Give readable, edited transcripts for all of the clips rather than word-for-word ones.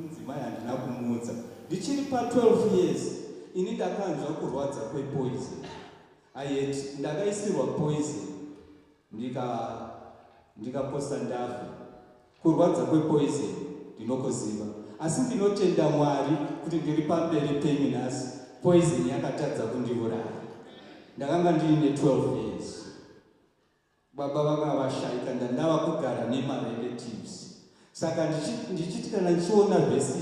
mudzimai handina kumuudza. Ndichiri pa12 years ini ndakanzwa kurwadza kwepoison. Ndakaisirwa poison ndikaposta ndafu. Kurwadza kwepoison ndinokuziva, asi ndinotenda Mwari kuti ndiri pamberi penyu nhasi poison yakatadza kundiuraya. Ndakanga ndine 12 years. Baba vanga vashaika, ndandava kugara nemarelatives. Saka ndichiti kana ndichiona vhesi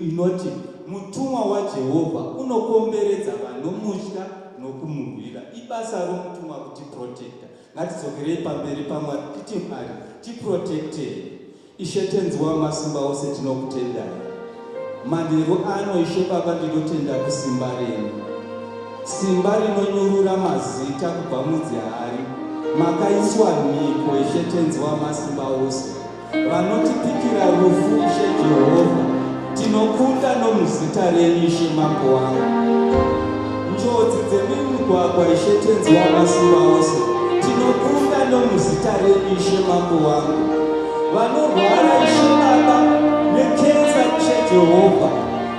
inoti mutumwa waJehovha unokomberedza vanomutya nokumurwira. Ibasa romutumwa kuti protector. Ngatidzokerei pamberi paMwari titi Mwari tiprotected. Ishe tenzi wamasimba ose tinokutendai. Manheru ano Ishe Baba ndinotenda kusimba renyu, simba rinonyurura mazita kubva mudzihari. Makaiswa mhiko Ishe tenzi wamasimba ose, vanotipikira rufu Ishe Jehovha. Tinokunda nomuzita renyu Ishe mambo wangu. Njodzi dzemumugwagwa Ishe tenzi wamasimba ose, tinokunda nomuzita renyu Ishe mambo wangu. Vanorwara Ishe Baba nekenza Ishe Jehovha,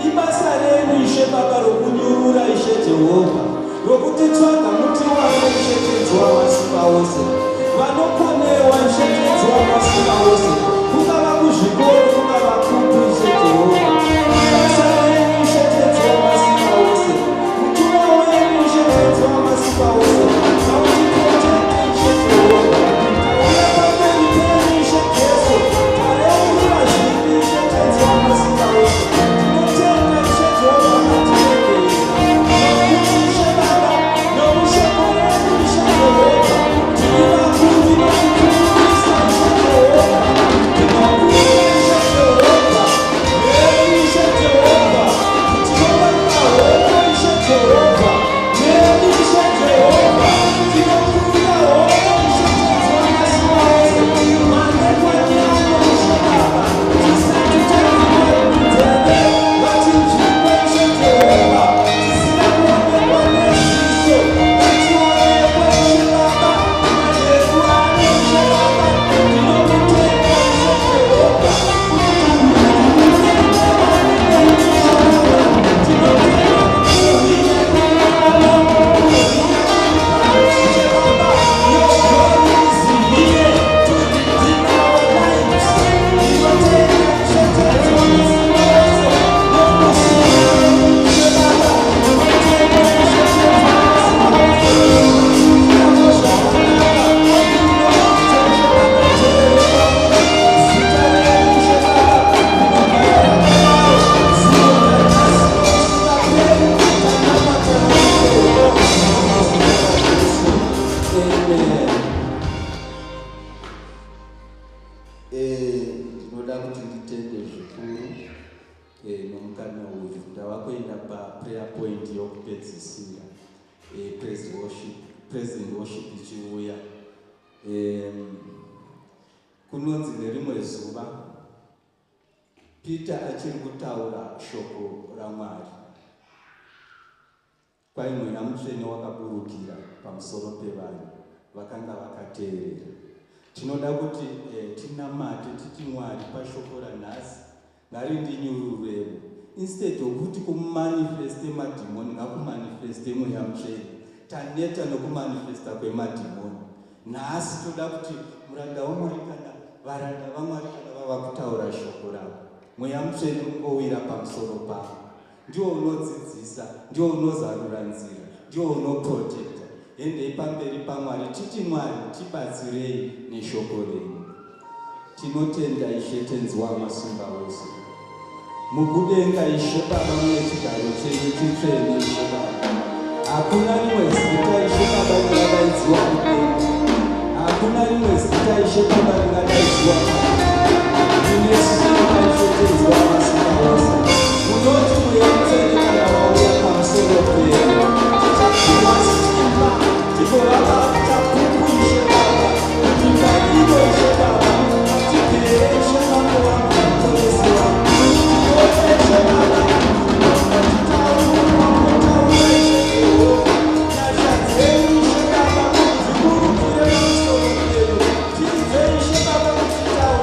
ibasa renyu Ishe Baba rokunyurura Ishe Jehovha, rokutitsvaga muti wako Ishe tenzi wamasimba ose. Vanoponewa Ishe tenzi wamasimba ose, kungava kuzvikoro kungava kupi Ishe Jehovha, ibasa renyu Ishe tenzi wamasimba ose. Mutumwa wenyu Ishe tenzi wamasimba ose, autiprotecte Ishe Jehovha. Tauya pamberi penyu Ishe Jesu, tareurura zvipi Ishe tenzi wamasimba ose. Tinotenda Ishe Jehovha matiregerera, nokuti Ishe Baba nomushoko wenyu Ishe Jehovha tiri vakuru nokukurisa Ishe Jehovha. Tinokunda Ishe Jehovha, nemi Ishe Jehovha, tinovaima hoko Ishe Jehovha, nemi Ishe Jehovha, tinokunda hoko Ishe tenzi wamasimba ose. Mandekwanyano Ishe Baba, tisati taimwa nzeve vatinzvimbo Ishe Jehovha, tisina kuonekwa neziso vationekwa Ishe Baba. Manheru ano Ishe Baba, tinokutenda Ishe Jehovha, ndinoda kuti nditende zvikuru nomukana uyu. Ndava kuenda paprayer point yokupedzisira, praise and worship ichiuya. Kunonzi nerimwe zuva Peter achiri kutaura shoko raMwari, kwai mweya mutsvene wakaburukira pamusoro pevanhu vakanga vakateerera. Tinoda kuti tinamate titi Mwari pashoko ranhasi ngarindinyururemo, instead okuti kumanifeste madhimoni ngakumanifeste mweya mutsvene. Taneta nokumanifesta kwemadhimoni. Nhasi toda kuti muranda waMwari kana varanda vaMwari kana vava kutaura shoko ravo, mweya mutsvene ungowira pamusoro pavo. Ndiwo unodzidzisa, ndiwo unozarura nzira, ndiwo unoprotecta. Endei pamberi paMwari titi Mwari tibatsirei neshoko renyu. Tinotenda Ishe tenzi wamasimba ose. Mukudenga Ishe Baba mune chigaro chenyu chitsvene Ishe Baba. Hakuna rimwe zita Ishe Baba ringadaidziwa kudenga. Hakuna rimwe zita Ishe Baba ringadaidziwa kudenga. Tine simba Ishe tenzi wamasimba ose. Munoti mweya mutsvene kana wauya pamusoro penyu, tichapiwa simba, tigovava tapupu Ishe Baba, kupinda ivo Ishe Baba, tipere Ishe mambo wangu muponesi wangu. Tinote Ishe Baba, taura Ishe Jehovha, nyasha dzenyu Ishe Baba dziburukire pamusoro penyu. Tidzei Ishe Baba kuti taura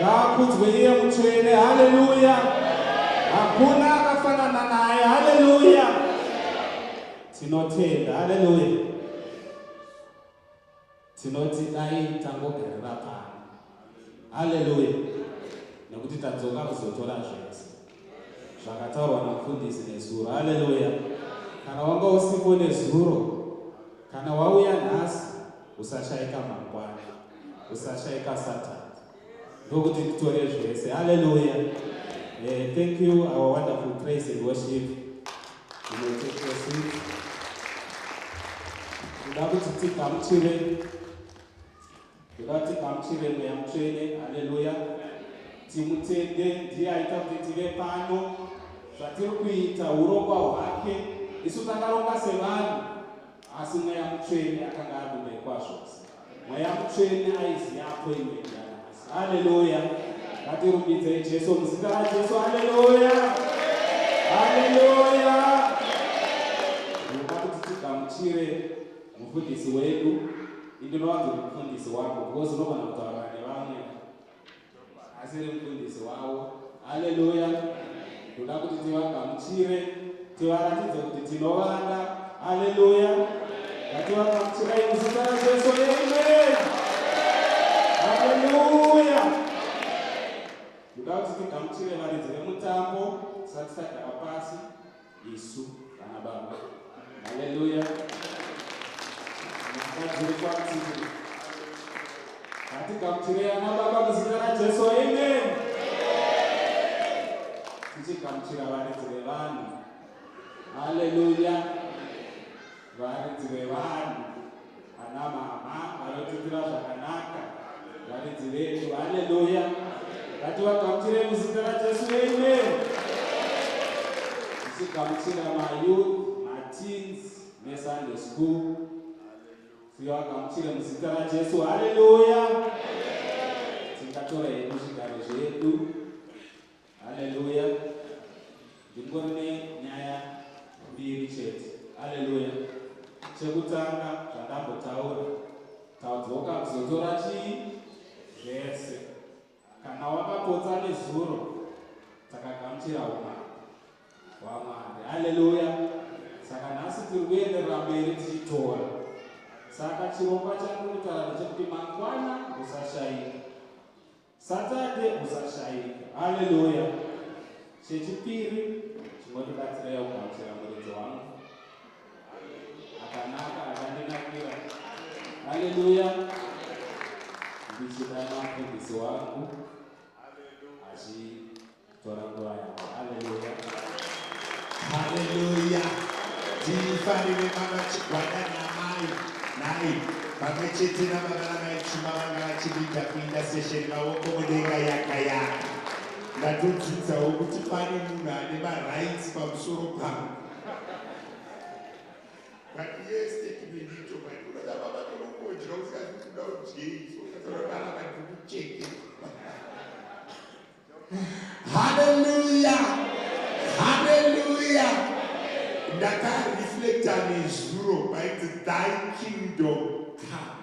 Ngakudzwe iye mutsvene. Haleluya. Hakuna akafanana naye. Haleluya. Tinotenda. Haleluya. Tinoti dai tangogarira pano. Haleluya. Nekuti tadzoka kuzotora zvese zvakataurwa namufundisi nezuro. Haleluya. Kana wanga usipo nezuro, kana wauya nhasi, usashayika mangwana, usashayika Satani. Ndokuti titore zvese. Haleluya. Thank you, our wonderful praise and worship. You may take your seat. Kuda kuti tigamuchire mweya mutsvene. Haleluya. Timutende, ndiye aita kuti tive pano. Zvatiri kuita urongwa hwake. Isu takaronga sevanhu, asi mweya mutsvene akanga adume zvose. Mweya mutsvene aiziyapo imwe ndanhasi. Haleluya. Ngatirumbidzei Jesu muzita raJesu. Haleluya. Haleluya. Ndinoda kuti tigamuchire mufundisi wedu. Indinowanzo mufundisi wako, because unogona kutaura nevamwe asi iri mufundisi wavo. Haleluya. Ndoda kuti tivagamuchire, tivaratidze kuti tinovanda. Haleluya. Ngativagamuchirai muzita raJesu. Amen. Haleluya. Ndoda kuti tigamuchire varidzi vemutambo tisati tagara pasi isu kana baba. Haleluya. Ngadziri kwatiri. Ngatigamuchirei ana baba muzita raJesu. Amen. Tichigamuchira varidzi vevanhu. Haleluya. Varidzi vevanhu, ana mama vanotitira zvakanaka, varidzi vedu. Haleluya. Ngativagamuchirei muzita raJesu. Amen. Tichigamuchira mayouth, mateens neSunday school. Tivagamuchire muzita raJesu. Haleluya. Tingatora hedu zvigaro zvedu. Haleluya. Ndingori nenyaya mbiri chete. Haleluya. Chekutanga zvandambotaura, tadzoka kuzotora chii zvese. Kana wakapotsa nezuro, takagamuchira umambo hwaMwari. Haleluya. Saka nhasi tiri kuenderera mberi tichitora. Saka chirongwa changu kutaura ndechekuti mangwana usashayika, Saturday usashayika. Haleluya. Chechipiri chinotibatsira kugamuchira muridzi wangu akanaka, akandinakira. Haleluya. Ndichida mufundisi wangu achitora nguva yavo. Haleluya. Haleluya. Tifanire mama chigwada namai nai pamwe chete nababa namai chuma vanga vachibika kuinda sesheni maoko mudenga yakayaka. Ndatodzidzawo kuti pane munhu ane marights pamusoro pangu. But yes, statement ito unoda baba tonokodya usikazi kuti uda udyei sokatorobara madhukucheke. Haleluya. Haleluya. Ndakareflecta nezuro paiti thy kingdom come.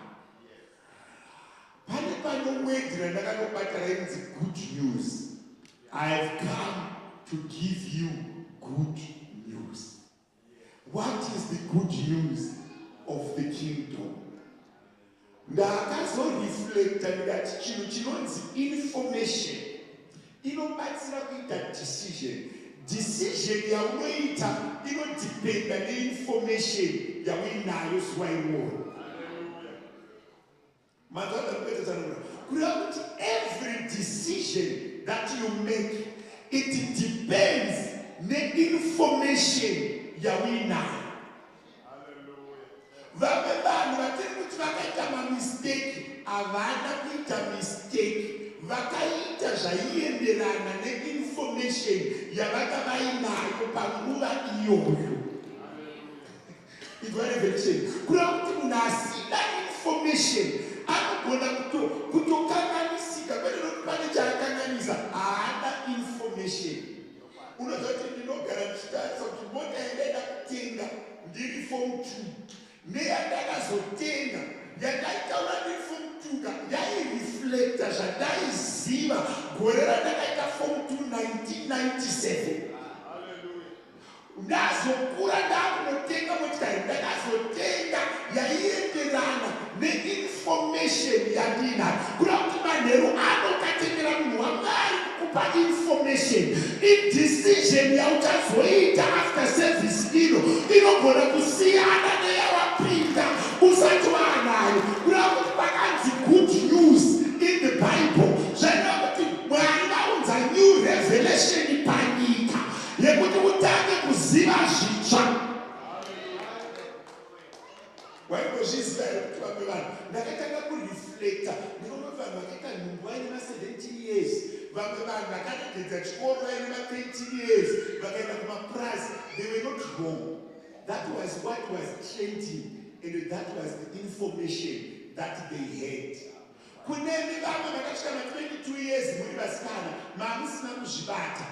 Pane panomwedhira ndakanobatara inzi good news. I have come to give you good news. What is the good news of the kingdom? Ndakazoreflecta ndikati chinhu chinonzi information inobatsira kuita decision. Decision yaunoita inodependa neinformation yauinayo zuva iroro. Kureva kuti every decision that you make, it depends neinformation yauinayo. Vamwe vanhu vatiri kuti vakaita mamistake havana kuita mistake, vakaita zvaienderana neinformation yavanga vainayo panguva iyoyo. Kureva kuti munhu asina information anogona kutokanganisika, kwete nokuti pane chaakanganisa, haana information. Unoziva kuti ndinogara ndichitarisa kuti mota yandaida kutenga ndiri form 2 neyandakazotenga yandaitaura ndiri form 2 yaireflecta zvandaiziva kundima gore randakaita form 1997 ndazokura ndakunotenga motikari ndakazotenga yaienderana neinformation yandinayo kuda kuti manheru anokatemera munhu wamwari kukupa information indecision yauchazoita after service inogona kusiyana neyawapinda usati waanayo kuda kuti pakanzi good news in the Bible zvainova kuti mwari vaunza new revelation panyika yekuti utange kuziva zvitsva waingozviziva here kuti vamwe vanhu ndakatanga kureflecta ndinoona vanhu vakaita nhumbu vaine ma17 years vamwe vanhu vakaregedza chikoro vaine ma13 years vakaenda kumapras they were not wrong. That was what was trending and that was the information that they had. Kuneni vamwe vakasvika ma22 years muri vasikana mamusina kuzvibata.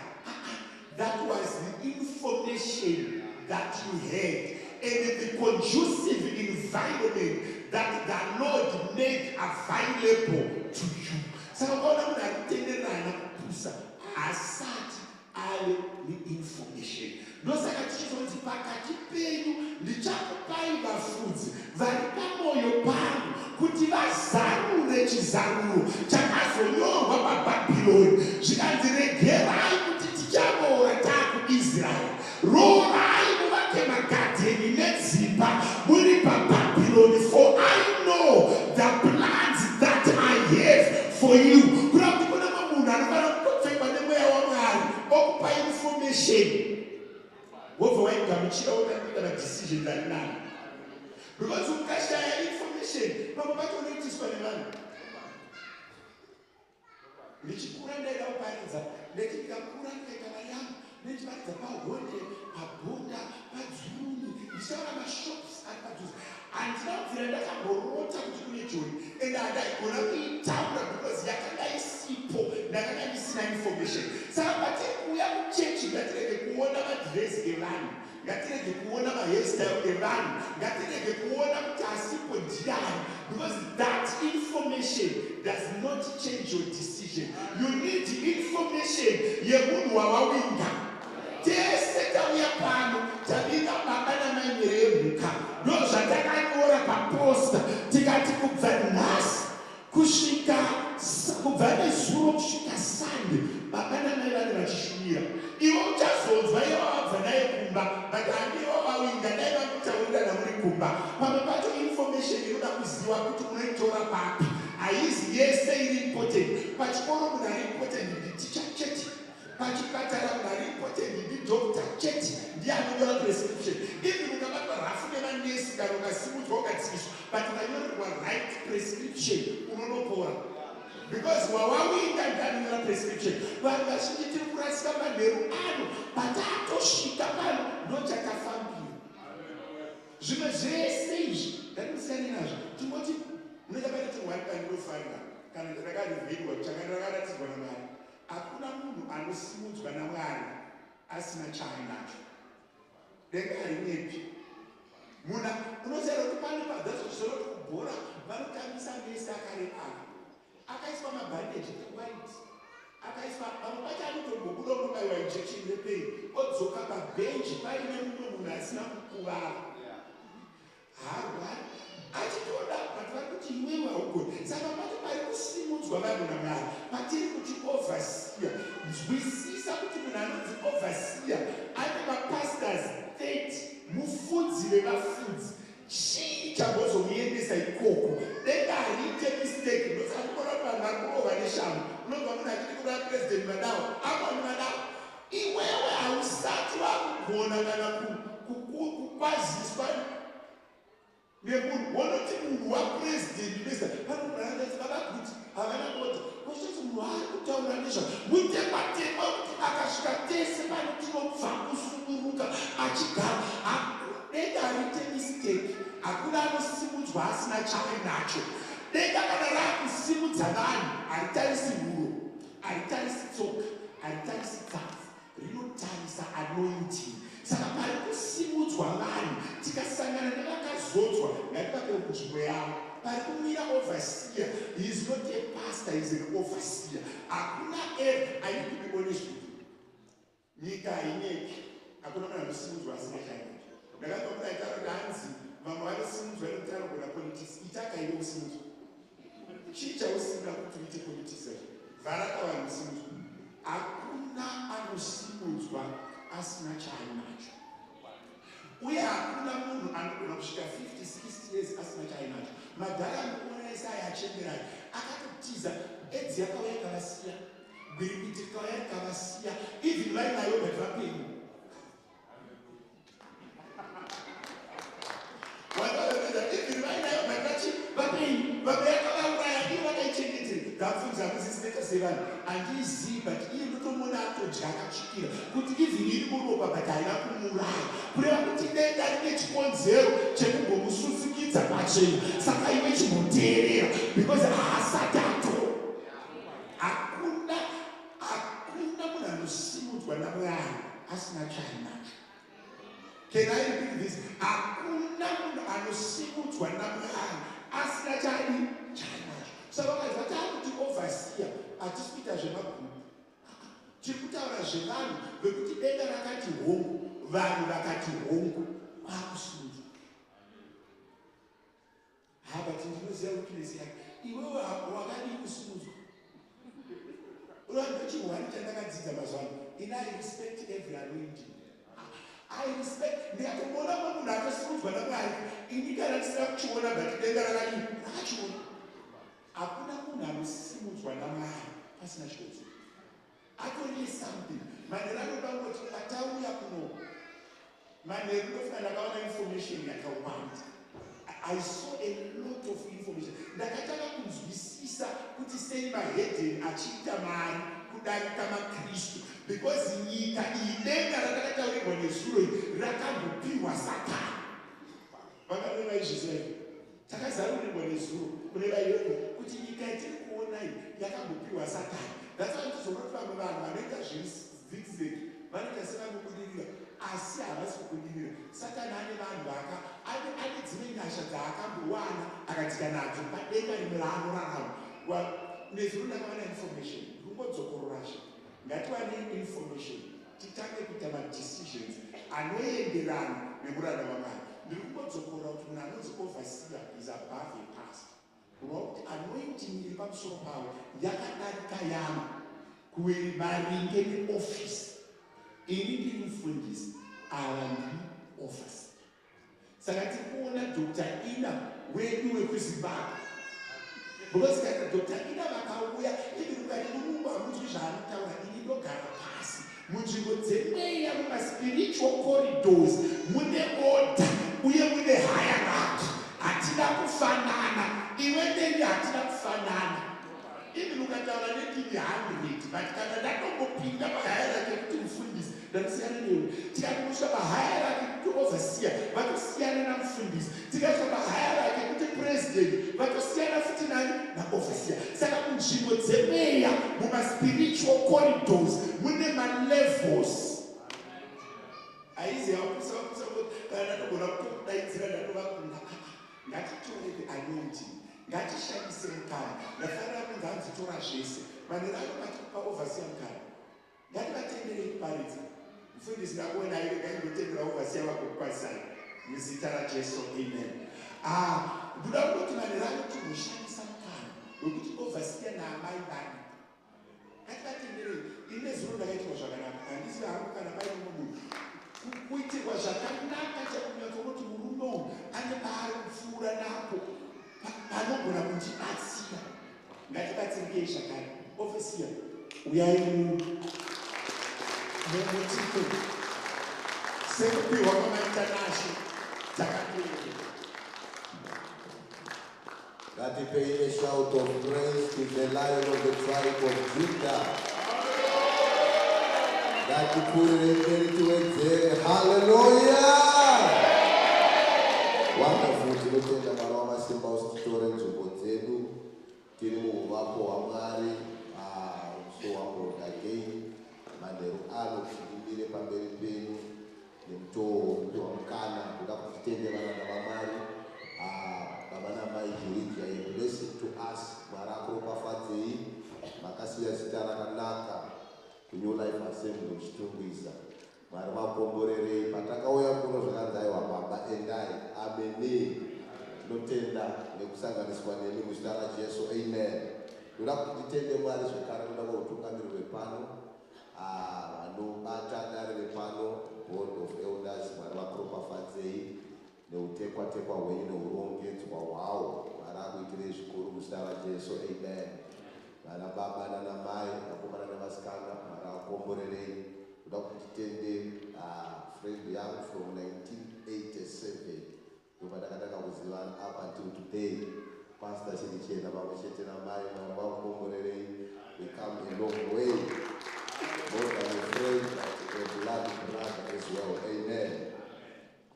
That was the information that you had and the conducive environment that the Lord made available to you. Saka ukaona munhu ari kutenderana kupusa asati ave neinformation. Ndosaka tichizonzi pakati penyu ndichakupai vafudzi vari pamwoyo pangu kuti vazarure chizaruro chakazonyorwa paBhabhironi zvikanzi regerai kuti tichavoora taakuIsraeri, roorai muvake magadheni nedzimba muri paBhabhironi, for I know the plans that I have for you. Kuda kuti kuna munhu anofanira kutopfekwa nemweya waMwari okupa information wobva waigamuchira wotakuita madecisions ari nani, because ukashaya information pamwe pacho unoitiswa nevanhu. Ndichikura ndaida kuparidza ndikakura ndikaita mari yangu ndichiparidza paHonde, paBhonda, paDzuruni, ndichaona mashops ari padhuze. Handina kubvira ndakamborota kuti kune joni and handaigona kuitaura because yakanga isipo, ndakanga ndisina information. Saka patiri kuuya kuchechi ngatirege kuona madhirezi evanhu, ngatirege kuona mahairstyle evanhu, ngatirege kuona kuti asipo ndiani, because that information does not change your decision. You need information yemunhu wawawinga. Tese tauya pano tabika baba namai miremhuka ndozvatakanyora paposta tikati kubva nhasi kusvika kubva nezuro kusvika Sunday baba namai vane vachishumira. Iwe uchazonzwa iye wabva naye kumba but handiwe wawinga dai vakutaurira namuri kumba. Pamwe pacho information inoda kuziva kuti unoitora papi. Haizi yese iri important. Pachikoro munhu ari important nditicha chete, pachipatara munhu ari important ndidokta chete, ndiye anonyora prescription. Even ukabatwa rafu nemanesi kana ukasimudzwa ukadziviswa but ukanyorerwa right prescription unonopora because wawawinga ndianonyora prescription. Vanhu vazhinji tiri kurasika manheru ano patatosvika pano ndochakafambira. Zvimwe zvese izvi ndatimusiyani nazvo tingoti ndinofarira kana ndakarivhirwa chakandakaratidzwa naMwari. Hakuna munhu anosimudzwa naMwari asina chaanacho. Denga harinepi munhu unoziva kuti pane padzazvozvoro kubhora vanotambisa nesi akarepana akaiswa mabhandeji ewaiti akaiswa pamwe pacho anotombobuda unobaiwa injection repain odzoka pabhenji paine mumwe munhu asina kukuvara harwari achitoda patvari kuti iwewe haugoni. Saka pacho pari kusimudzwa vanhu naMwari patiri kuti overseer. Nzwisisa kuti munhu anonzi overseer ane mapastors 30 mufudzi vevafudzi. Chii chambozomuendesa ikoko? Denga hariite mistake. Ndosaka kuona vanhu vari kurova neshango. Unobva munhu achiri kuda president Madawa amoni Madawa iwewe hausati vakugona kana kukwaziswa nemunhu wonoti munhu wapresident panobranazi vakaguti havana kota kosvoti munhu ari kutaura nezva mutekwatekwa kuti akasvika tese pano tinobva kusunguruka achigara. Denga hariite mistake. Hakuna anosimudzwa asina chainacho. Denga kana raakusimudza vanhu haritarisi huro, haritarisi tsoka, haritarisi tsafu, rinotarisa anointing. Saka pari kusimudzwa vanhu tikasangana nevakazodzwa ngativape kunzvimbo yavo. Pari kumira overseer. He is not a pastor, he is an overseer. nyika haineki, hakuna munhu anosimudzwa asina chainacho. Ndakangomuda itaura hanzi vamwe vanosimudzwa nekuti anogona politics. Itakaile kusimudzwa chii chausina kuti uite politics acho? Vharaka vanosimudzwa. Hakuna anosimudzwa asina chainacho, uye hakuna munhu anogona kusvika 50-60 years asina chainacho. Madhara anokuona ese aya achemberai akatotiza edzi yakauya ikavasiya, gwirikwiti rikauya rikavasiya, even vainayo but vapenyu. Even vainayo but vapenyu, vamwe yakavauraya iyo vakaichengetera. Ndakufundisa kuzisiteka sevanhu handiizivi, but iye ndotomona atodya akasvikira kuti even iri muropa but haina kumuraya, kureva kuti denda rine chikonzero chekungomusuzukidza pachena. Saka iwe chinoteerera because haasati ato. Hakuna munhu anosimudzwa naMwari asina chainacho. Can I repeat this? Hakuna munhu anosimudzwa naMwari asina chainacho. Saka vakati vatakuti overseer hatisi kuita zvemabhuku, tiri kutaura zvevanhu vekuti denda rakati hongu, vanhu vakati hongu, kwakusimudzwa. But ndinoziva weakness yake. Iwewe wakadii kusimudzwa? Unoziva chihwani chandakadzidza mazuva ano. I respect every anointing. I respect. Ndikatomboona munhu akasimudzwa naMwari, ini kana ndisina kuchiona but denda rakadii rakachiona. Hakuna munhu anosimudzwa naMwari pasina chikonzero. Atori something. Manheru anoda kuti atauya kuno. Manheru ndofuna ndakaona information yakawanda. I saw a lot of information. Ndakataka kunzwisisa kuti sei mahedheni achiita mari kudarika maKristu, because nyika iyi denda ratakataurirwa nezuro iri rakambopiwa Satani. Vakareva izvizvi takazarurirwa nezuro kureva iyoyo kuti nyika yatiri kuona iyi yakambopiwa Satani. That's why tizonoti vamwe vanhu vanoita zvidzeki vanoita sevangobudirira asi havasi kubudirira. Satani ane vanhu ane dzimwe nyasha dzaakambowana akatika nadzo padenda rimwe raanorarama. Nezuro ndakawana information, rungodzokororasha. Ngatiwane information titange kuita madecisions anoenderana nemuranda waMwari. Ndiri kungodzokorora kuti munhu anonzi overseer is above a pastor. Kureva kuti anointing iri pamusoro pavo yakadarika yamwe kuweri maringe neofisi. Ini ndiri mufundisi, ava ndiri office. Saka tiri kuona Dr. Ina wedu wekuZimbabwe. Because Dr. Ina vakauya, ivi ukati murungu hamunzwi zvaanotaura, ini ndogara pasi. Munzvimbo dzemweya mumaspiritual corridors mune order uye mune hierarchy. Hatina kufanana, iwe neni hatina kufanana. Ivi ukataura nedini 100, but kana ndatombopinda pahierarchy kuti mufundisi ndakasiyana newe. Tikakusvika pahierarchy kuti overseer vatosiyana namufundisi. Tikasvika pahierarchy kuti president vatosiyana futi naofficier. Saka munzvimbo dzemweya mumaspiritual corridors mune malevels. Haizi yakusa kana ndatogona kutodaidzira ndatovakunda. Ngatitore the anointing, ngatishandise mukana. Ndafanira kunzi hanzitora zvese. Manheru anobati paoverseer mukana. Ngativatenderei kuparidza. Mufundisi ndakuona iwe ngaindotendera overseer wako kukwazisana. Muzita raJesu, amen. Ndoda kutoti manheru anoti mushandisa mukana wekuti overseer naamai vani. Ngativatenderei. Ine zuro ndakaitwa zvakanaka. Handisi hangu kana paine munhu kuitirwa zvakanaka chakunyatsokuti murume uyu ane paari kupfuura napo panogona kundibatsira. Ngatibatsirikei zvakare. Overseer, uyai mumutiko sekupiwa kwamaintanasho dzakapera. Ngatipei a shout of praise to the Lion of the tribe of Judah. Ngatipurire tiwedzere. Hallelujah! Wonderful. Tinotenda Mwari wamasimba usititore nzvimbo dzedu tiri muumambo hwaMwari. So wambo again manheru ano tidimire pamberi penyu nemutoo wokupiwa mukana kuda kutitende varanda vaMwari. Baba namai Juridja, you blessed to us. Mwari akuropafadzei, makasiya zita rakanaka. kuNew Life Assembly uchitungwisa. Mwari vakomborerei patakauya kuno zvakanzi aiwa baba endai. Ameni. Tinotenda nekusanganiswa nemi muzita raJesu. Amen. Ndoda kuti titende Mwari zvekare ndoda kutungamirira vepano vanobata dare vepano board of elders Mwari varopafadzei neutekwa-tekwa hwenyu neurongedzwa hwawo. Mwari akuitirei zvikuru muzita raJesu. Amen. Vana baba nana mai vakomana navasikana Mwari vakomborerei. Ndoda kuti titende friend yangu from 1987 ndopatakatanga kuzivana up until today. Pastor Chirichena pamwe chete namai Mwari vakomborerei. We come a long way. More than a friend, but a blood brother as well. Amen.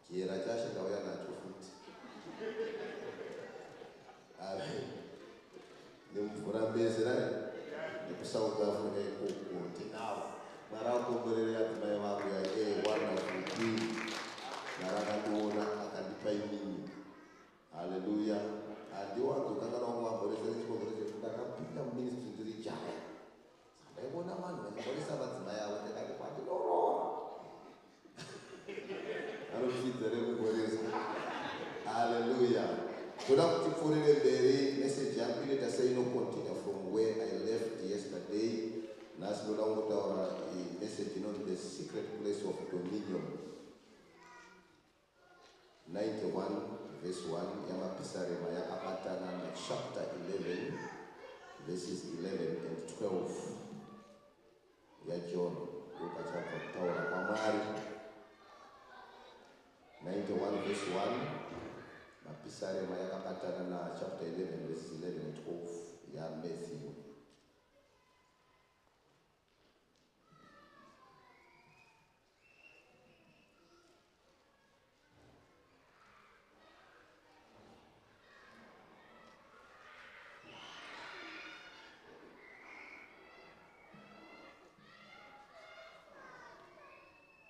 Kiera chashe ndauya nacho futi. Amen. Nemvura mbezera nekusouth Africa ikoko tinawo. Mwari vakomborerei adzimai vangu wonderful queen. Mwari akandiona akandipa inini. Hallelujah. Andiwanzokangana kumamboresa nechikodzero chekuti ndakapinda muministry ndiri jaya. Ndaibona vanhu vachimboresa madzimai avo ndakati kwandinoroora. Anopfidza rekumboresa. Hallelujah. Toda kuti tipfuurire mberi message yangu inoita seinocontinue from where I left yesterday. Nhasi ndoda kungotaura message inonzi the secret place of dominion. 91 verse 1 yamapisarema yakabatana chapter 11 verses 11 and 12 yaJohn ndokachabva kutaura kwaMwari. 91 verse 1 mapisarema yakabatana chapter 11 verses 11 and 12 yaMatthew.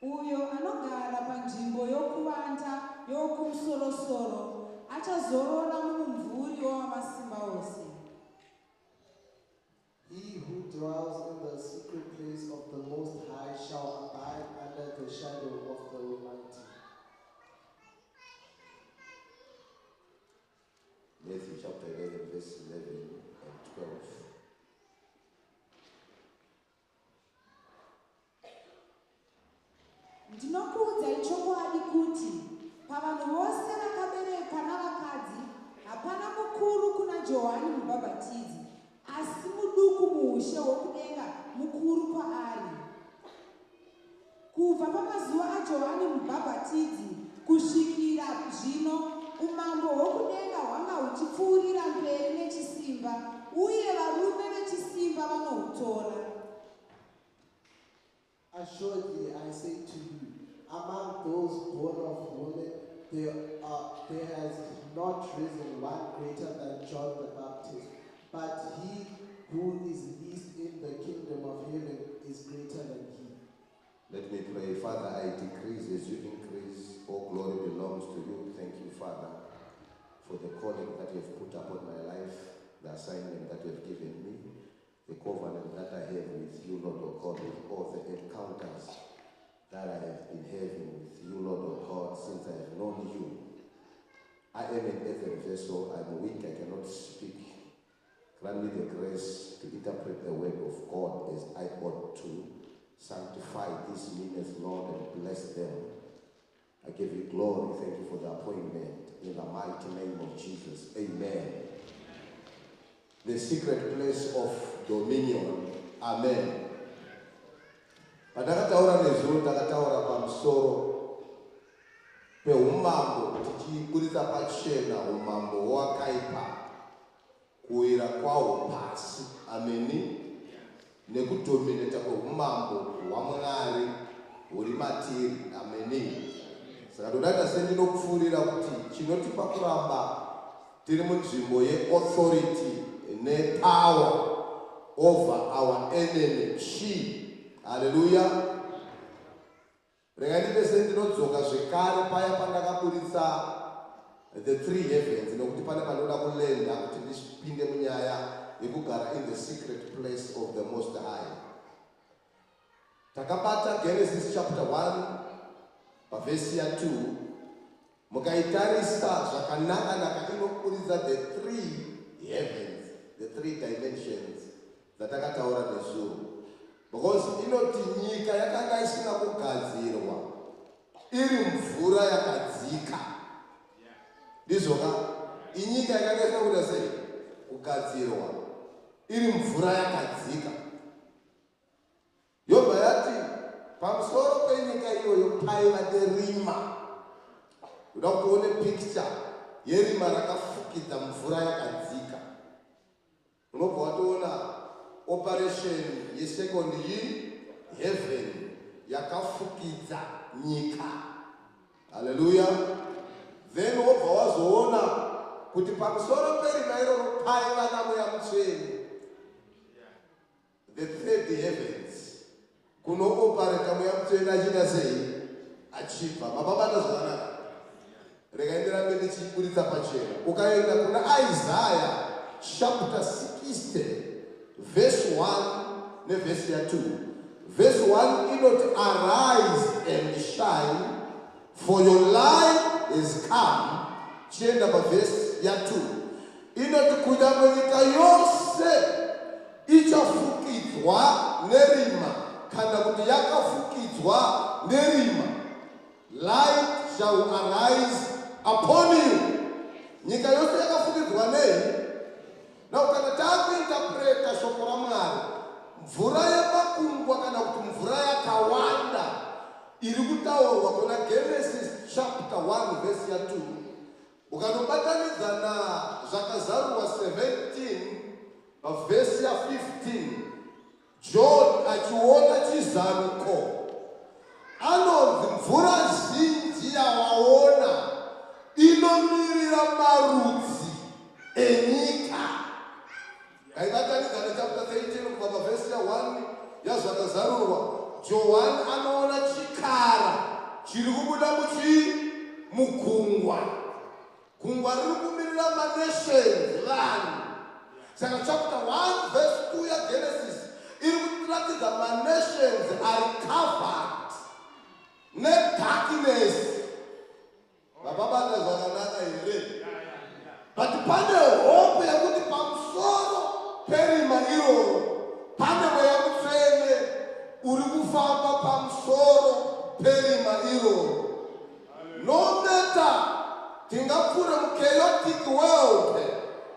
Uyo anogara panzvimbo yokuvanda yokumusoro-soro achazorora mumumvuri wawamasimba ose. He who dwells in the secret place of the Most High shall abide under the shadow of the Almighty. Matthew chapter 11 verse 11 and 12. Ndinokuudzai chokwadi kuti pavanhu vose vakaberekwa navakadzi hapana mukuru kuna Johani Mubhabhatidzi, asi muduku muushe hwokudenga mukuru kwaari. Kubva pamazuva aJohani Mubhabhatidzi kusvikira zvino umambo hwokudenga hwanga huchipfuurira mberi nechisimba, uye varume vechisimba vanohutora. Assuredly, I say to you, among those born of women, there has not risen one greater than John the Baptist. But he who is least in the kingdom of heaven is greater than he. Let me pray. Father, I decrease as you increase. All glory belongs to you. Thank you, Father, for the calling that you have put upon my life, the assignment that you have given me, the covenant that I have with you, Lord of God, with all the encounters that I have been having with you, Lord of God, since I have known you. I am an earthen vessel. I'm weak. I cannot speak. Grant me the grace to interpret the word of God as I ought to. Sanctify these minutes, Lord, and bless them. I give you glory. Thank you for the appointment. In the mighty name of Jesus. Amen. The secret place of dominion. Amen. Patakataura nezuro takataura pamusoro peumambo tichiburitsa pachena umambo hwakaipa kuwira kwawo pasi. Ameni. Nekudominata kweumambo hwaMwari huri matiri. Ameni. Saka ndodata sendinokupfuurira kuti chinotipa kuramba tiri munzvimbo yeauthority nepower over our enemy chi. Hallelujah. Reganite sendinodzoka zvekare paya pandakaburitsa the three heavens nokuti pane panoda kulenda kuti ndipinde munyaya yekugara in the secret place of the Most High. Takabata Genesis chapter 1 verse 2. Mukaitarisa zvakanaka inokuridza the three heavens, the three dimensions dzatakataura nezuro. Because inoti nyika yakanga isina kugadzirwa iri mvura yakadzika. Ndizoka inyika yakanga isina kuda sei kugadzirwa iri mvura yakadzika. Yobva yati pamusoro penyika iyoyo paiva nerima. Uda kuone picture yerima rakafukidza mvura yakadzika. Unobva watoona operation yesecond heaven yakafukidza nyika. Hallelujah. Then wobva wazoona kuti pamusoro perima iroro paiva namweya mutsvene. The third heavens kuno-operate mweya mutsvene achida sei achibva. Mababa zvakanaka. Rekaendera mberi chiburitsa pachena. Ukaenda kuna Isaiah chapter 60 verse 1 neverse 2. Verse 1 inoti arise and shine, for your light is come. Chienda pa verse 2 inoti kunyangwe nyika yose ichafukidzwa nerima kana kuti yakafukidzwa nerima. Light shall arise upon you. Nyika yose yakafukidzwa nei? Na kana takuinterpreta shoko ra Mwari, mvura yamakungwa kana kuti mvura yakawanda iri kutaurwa kuna Genesis chapter 1 verse 2. Ukanobatanidza na zvakazarurwa 17 verse 15, John achiona chizaruko anonzi mvura zhinji yawaona inomirira marudzi enyika. Kaibatanidza nechapter 18 kubva pavhesi 1 yazvakazarurwa, John anoona chikara chiri kubuda mugungwa. Gungwa riri kumirira manations vanhu. Saka chapter 1 verse 2 yaGenesis iri kutiratidza manations are covered nedarkness. Vababata zvakanaka here. But pane hope yekuti pamusoro perima iroro pane mweya mutsvene uri kufamba pamusoro perima iroro. No matter tingapfuura muchaotic world,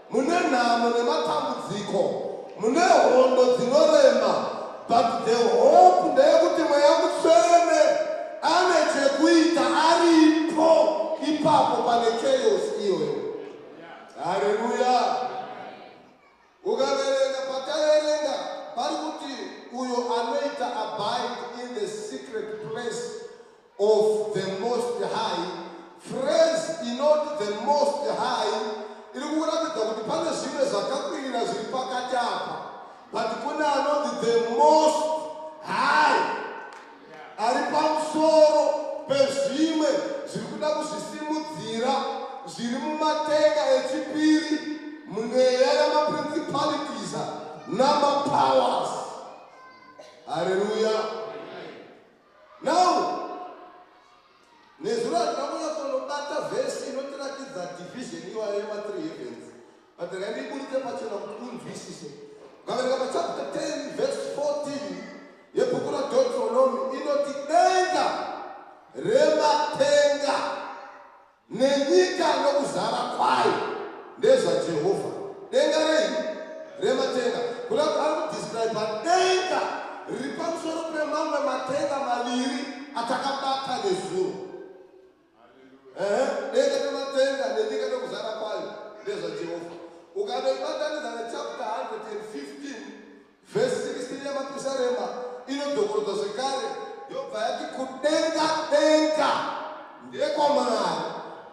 mune nhamo nematambudziko, mune hondo dzinorema, but the hope ndeyekuti mweya mutsvene ane chekuita aripo ipapo pane chaos iyoyo. Hallelujah. Ukaverenga pataverenga pari kuti uyo anoita abide in the secret place of the most high. Phrase inoti the most high iri kuratidza kuti pane zvimwe zvakakwirira zviri pakati apa, but kuna anoti the most high ari pamusoro pezvimwe zviri kuda kuzvisimudzira zviri mumatenga echipiri, mweya yamaprincipalities namapowers. Hallelujah. Now nezuro tinakuya kunobata vhesi inotiratidza division iwayo yema3 heavens, but randibuditse pachena kuti unzwisise. Ukaverenga pachapter 10 verse 14 yebhuku raDeuteronomy inoti denga rematenga nenyika nokuzara kwayo ndezvaJehovha. Denga rei rematenga kurati ari kudescribe denga riri pamusoro pemamwe matenga maviri atakabata nezuro. Denga rematenga nenyika nokuzara kwayo ndezvaJehovha. Ukanoibatanidza nechapter 115 verse 16 yamapisarema inodzokorodza zvekare yobva yati kudenga denga ndekwamwari,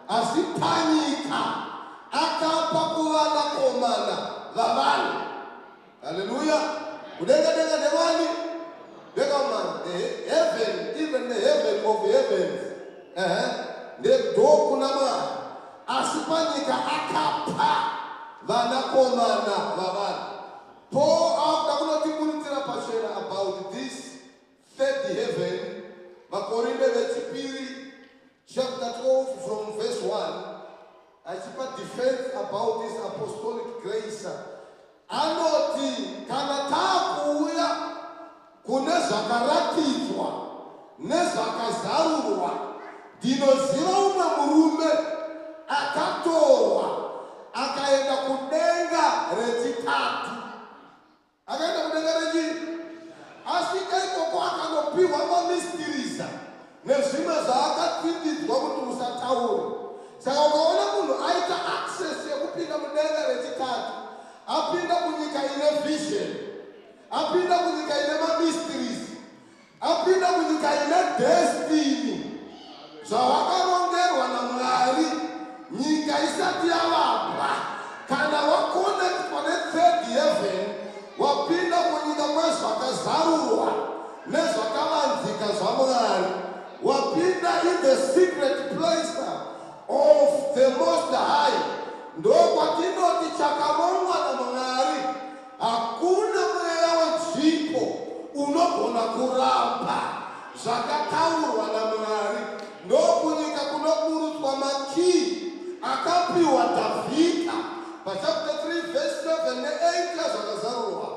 asi panyika akapa kuvanakomana vavanhu. Hallelujah. Kudenga denga ndevani? Ndekwamwari. The heaven, even the heaven of heavens, ndekuna Mwari, asi panyika akapa vanakomana vavanhu. Paul akuda kunotibuditsira pachena about this third about this apostolic grace. Anoti kana takuya kune zvakaratidzwa nezvakazarurwa. Ndinoziva umwe murume akatorwa akaenda kudenga rechitatu. Akaenda kudenga rechitatu. Asvika ikoko akanopiwa mysteries nezvimwe zvaakatsindidzwa kuti usataure. Saka ukaona munhu aita access yekupinda mudenga rechitatu, apinda kunyika ine vision, apinda kunyika ine mysteries, apinda kunyika ine destiny, zvawakarongerwa naMwari nyika isati yavapwa. Kana wakonectwa ne3rd heaven, wapinda kunyika kwezvakazarurwa nezvakavanzika zvaMwari, wapinda in the secret place of the Most High. Ndokwatinoti chakarongwa naMwari, hakuna mweya wechipo unogona kuramba zvakataurwa naMwari. Ndokunyika kunoburutswa makii akapiwa Dhavhidha pachapter 3 verse 7 ne8 zvakazarurwa.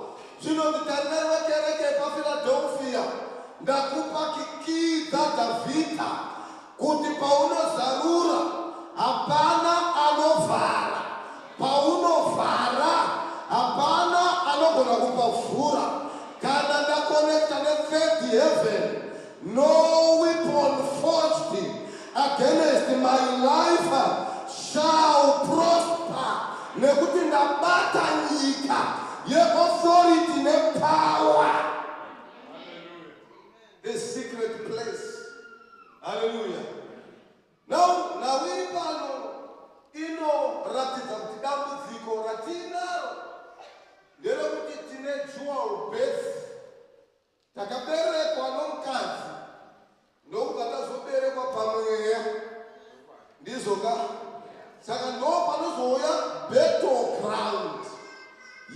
Zvinoti tarinai vakereke paPhiladelphia, ndakupa kikii dzaDhavhidha kuti paunozarura hapana anovhara, paunovhara hapana anogona kupavhura. Kana ndakonekta ne3rd heaven, no weapon forged against my life shall prosper. Nekuti ndabata nyika yeauthority nepower. The secret place. Hallelujah. Now we pano inoratidza kuti dambudziko ratinaro nderekuti tine dual birth. Takaberekwa nomukadzi ndokuti tazoberekwa pamweya. Ndizoka saka ndo panozouya battleground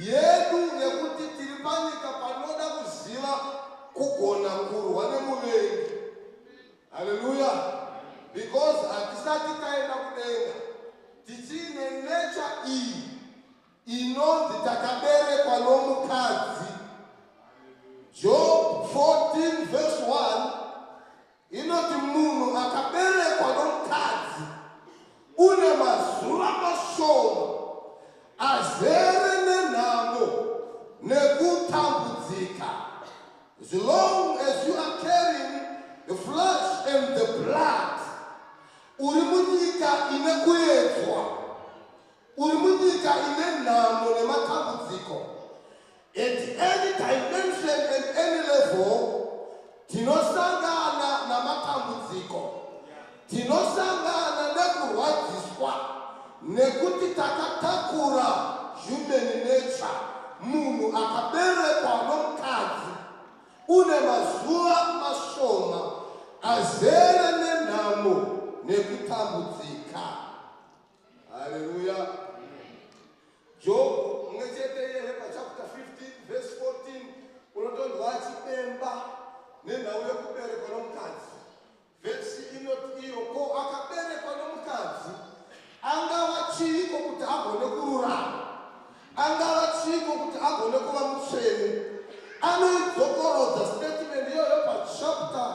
yedu nekuti tiri panyika panoda kuziva kugona kurwa nemuvengi. Hallelujah. Because hatisati taenda kudenga, tichine nature iyi inonzi takaberekwa nomukadzi. Job 14 verse 1 inoti munhu akaberekwa nomukadzi une mazuva mashoma azere nenhamo nekutambudzika. As long as you are carrying the flesh and the blood, uri munyika ine kuedzwa, uri munyika ine nhamo nematambudziko. At any dimension and any level, tinosangana namatambudziko, tinosangana nekurwadziswa, nekuti takatakura human nature. Munhu akaberekwa nomukadzi une mazuva mashoma azere nenhamo nekutambudzika. Hallelujah. Job mungechete yeye pachapter 15 verse 14 unotondwa achipemba nenhau yekuberekwa nomukadzi. Verse inoti iyo ko akaberekwa nomukadzi angava chiiko kuti agone kururama, angava chiiko kuti agone kuva mutsvene. Anoidzokorodza statement iyoyo pachapter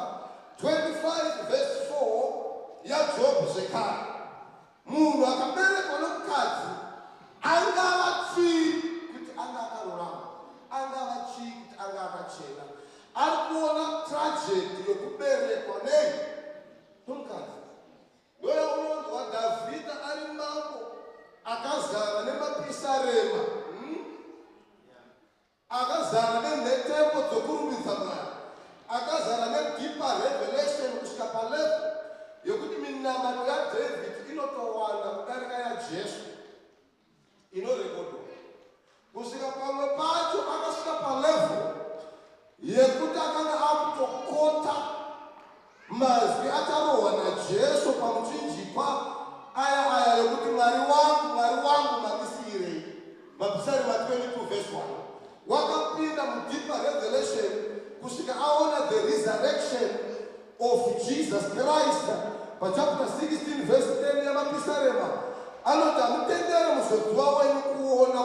25 verse 4 yaJob zvekare. Munhu akaberekwa nomukadzi angava chii kuti anga akarurama, angava chii kuti anga akachena. Ari kuona tragedy yokuberekwa nei nomukadzi. Ndoyo unonzwa Dhavhidha ari mambo akazara nemapisarema, akazara nenhetembo dzokurumbidza Mwari, akazara nedeeper revelation kusvika palevel yokuti minamano yaDhavhidhi inotowanda kudarika yaJesu inorekodwa. Kusvika pamwe pacho akasvika palevel yekuti akanga akutokota mazwi acharohwa naJesu pamuchinjikwa aya yokuti Mwari wangu mandisiyirei. Mapisarema 22 verse 1. Wakapinda mudeeper revelation kusvika aona the resurrection of Jesus Christ. Pachapter 16 verse 10 yamapisarema anoti amutendere muzodziwa wenyu kuona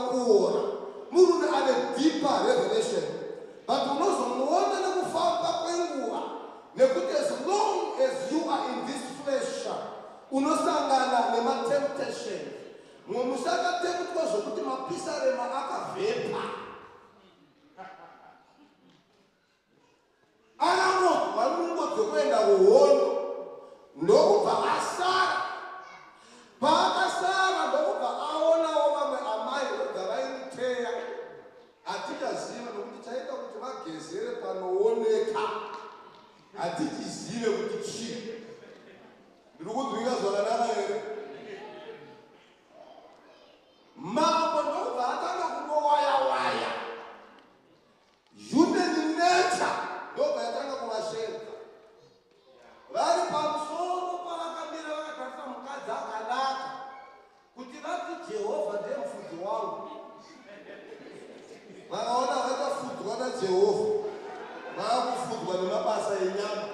murume ane deeper revelation, but unozomuona nekufamba kwenguva, nekuti as long as you are in this flesh unosangana nematemptation. Mumwe musakatembutwa zvokuti mapisarema akavhepa, anangodzwa nungo dzekuenda kuhondo, ndokubva asara. Paakasara ndokubva aonawo vamwe amai vobva vaimuteya. Hatichaziva nokuti chaita kuti vagezere panooneka, hatichizive kuti chii. Ndiri kunzwika zvakanaka here? Mambo ndokubva atanga kunowaya-waya. Human nature ndobva yatanga kuvashenza. Vari pamusoro pavakamira vakatarisa mukadzi akanaka kuti vati Jehovha ndiye mufudzi wangu. Vakaona vachafudzwa naJehovha, vaakufudzwa nemabasa enyama.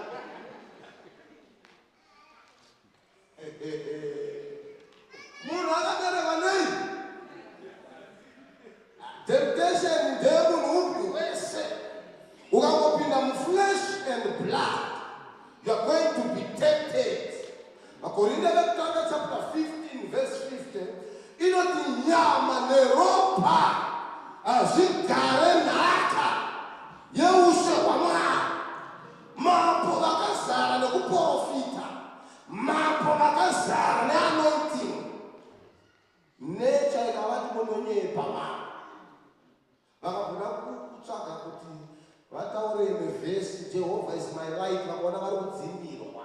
Munhu akaberekwa nei? Temptation ndemunhu upi wese. Ukangopinda muflesh and blood, you are going to be tempted. Makorinde vekutanga chapter 15 verse 50 inoti nyama neropa azvigare nhaka yeushe hwaMwari. Mapo vakazara nekuprofita, mapo vakazara neanointing. Nature ikavati munonyepa mama. Vakabvuna kutsvaga kuti vataure mevhesi Jehovah is my light, vakaona vari kudzimbirwa.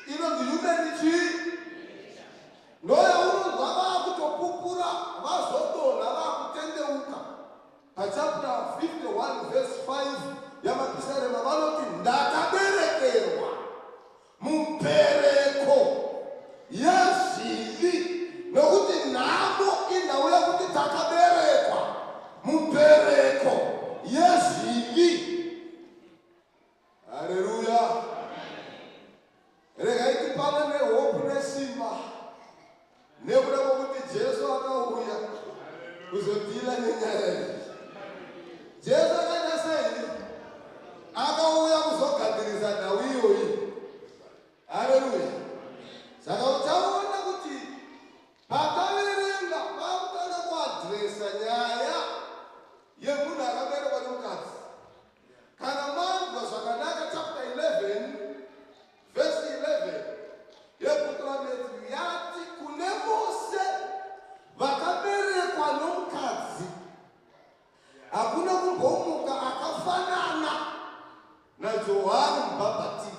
Inonzi humanity ndoyaunonzwa vaakutopupura vazodonha vaakutendeuka. Pachapter 51 verse 5 yamapisarema vanoti ndakaberekerwa mubereko yazvivi, nokuti nhamo indauya kuti takaberekwa mubereko yezvivi. Haleluya. Regai tipana nehope nesimba nekuda kwokuti Jesu akauya kuzodhila nenyaya iyi. Jesu akaita sei? Akauya kuzogadzirisa ndau iyoyi. Haleluya. Saka uchaona kuti pakaverenga pakutanga kuadhiresa nyaya yemunhu akaberekwa nemukadzi. Kana manzwa zvakanaka chapter 11 verse 11 yebhuku raMatheyu yati kune vose vakaberekwa nomukadzi hakuna kumbomuka akafanana naJohani Mubhabhatidzi.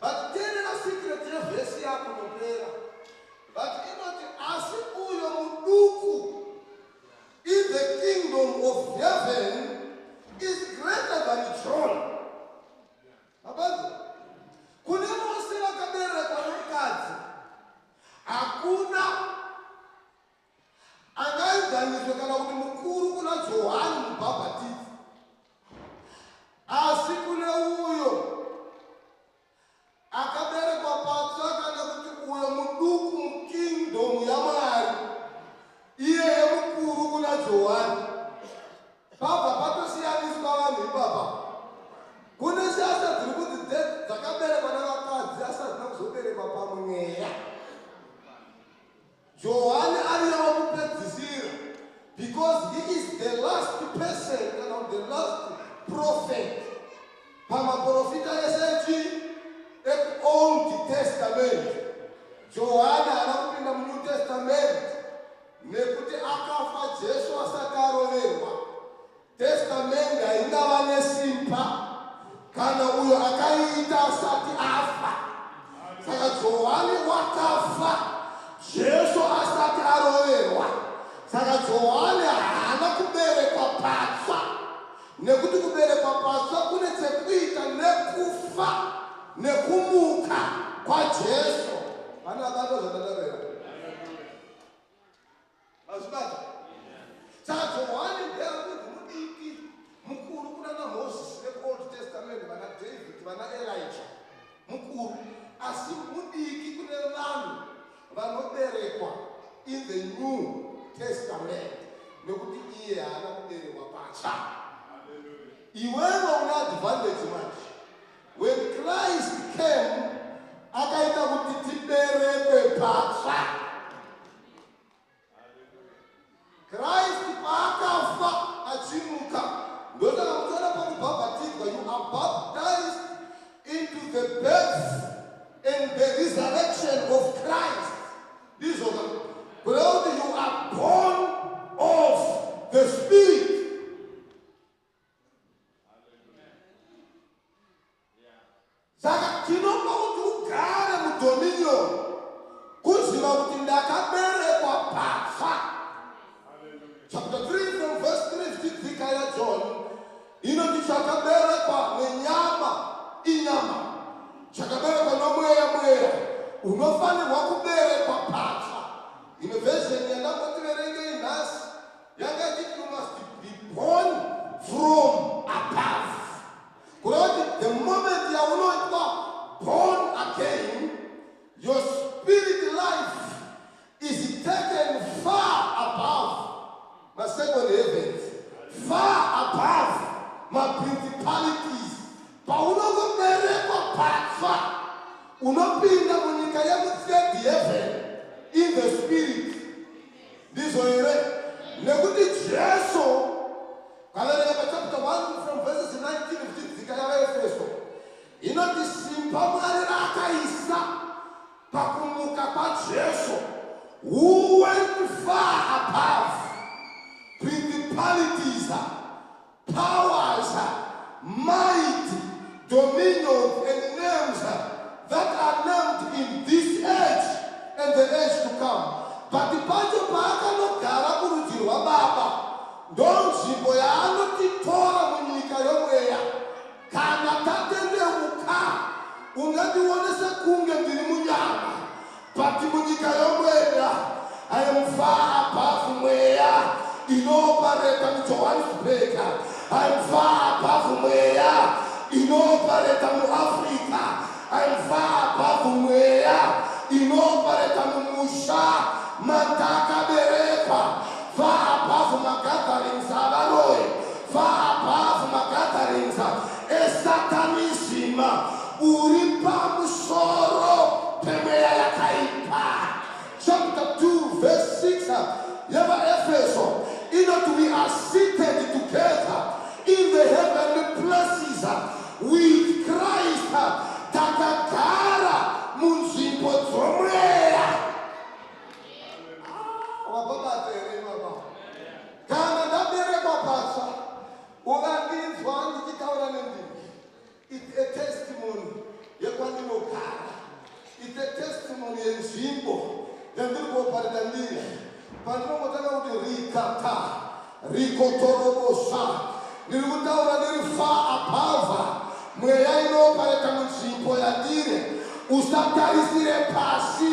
But terera secret yevhesi yako nopera. But inoti asi uyo muduku in the kingdom of heaven is greater than John. Abazo. Kune vose vakaberekwa nomukadzi hakuna angaidzaniswe kana kuti mukuru kuna Johani Mubhabhatidzi. Asi kune uyo akaberekwa patsva kana kuti uyo muduku mukingdom yaMwari, iyeye mukuru kuna Johani. Pabva patosiyaniswa vanhu ipapa. Kune shasha dziri kuti dzakaberekwa navakadzi asi hadzina kuzoberekwa pamweya. Johani ariyo wokupedzisira because he is the last person kana the last prophet pamaprofita esechi Old Testament. Johani haana kupinda muNew Testament nekuti akafa Jesu asati aroverwa. Testament haingava nesimba kana uyo akaiita asati afa. Saka Johani wakafa Jesu asati aroverwa. Saka Johani haana kuberekwa patsva, nekuti kuberekwa patsva kune chekuita nekufa nekumuka kwa Jesu. Vana vabato zvatataurira azvibata. Saka Johani ndiye kuti mudiki mukuru kuna naMozisi neOld Testament, vana David, vana Elijah mukuru, asi mudiki kune vanhu iwewe una advantage much. When Christ came, akaita kuti tiberekwe patsva. Christ paakafa achimuka, ndosaka mutsana pakubhabhatidzwa, you are baptized into the birth and the resurrection of Christ. This is what you are born of the Spirit. Saka tinopa kuti ugare mudominion, kuziva kuti ndakaberekwa patsva. Chapter 3 from verse 3 tichitsika yaJohn inoti chakaberekwa nenyama inyama, chakaberekwa nomweya unofanirwa kuberekwa patsva. In a version yandakotiverengei nhasi yakati you must be born from above. Kuroti the moment yaunoitwa born again, your spirit life is taken far above my second heavens, far above my principalities. Paunogoberekwa patsva, unopinda munyika yemuthird heaven in the spirit. Ndizvo here nekuti Jesu kavaverenga chapter 1 from verses 19 zvichidzika yavaefeso inoti simba Mwari raakaisa pakumuka kwaJesu, who went far above principalities, powers, might, dominions, and names that are named in this age and the age to come. But the pacho paakanogara kurudyi rwaBaba ndonzvimbo yaanotitora munyika yomweya. Kana tatendeuka ungandione sekunge ndiri munyama, but munyika yomweya I am far above mweya inopareta muJohannesburg. I am far above mweya inopareta muAfrica. I am far above mweya inopareta mumusha mandakaberekwa, far above magatherings avaroyi, far above magatherings esatanism. Uri pamusoro pemweya yakaipa. Chapter 2 verse 6 yavaEfeso inoti we are seated together in the heavenly places with Christ. Takagara munzvimbo dzomweya. Kana ndaberekwa patsva ungandinzwa ndichitaura nendimi. It's a testimony yekwandinogara. It's a testimony yenzvimbo yandiri kuopareta ndiri. Pandinongotanga kuti rikata rikotorobosha, ndiri kutaura ndiri far above mweya inopareta munzvimbo yandiri. Usatarisire pasi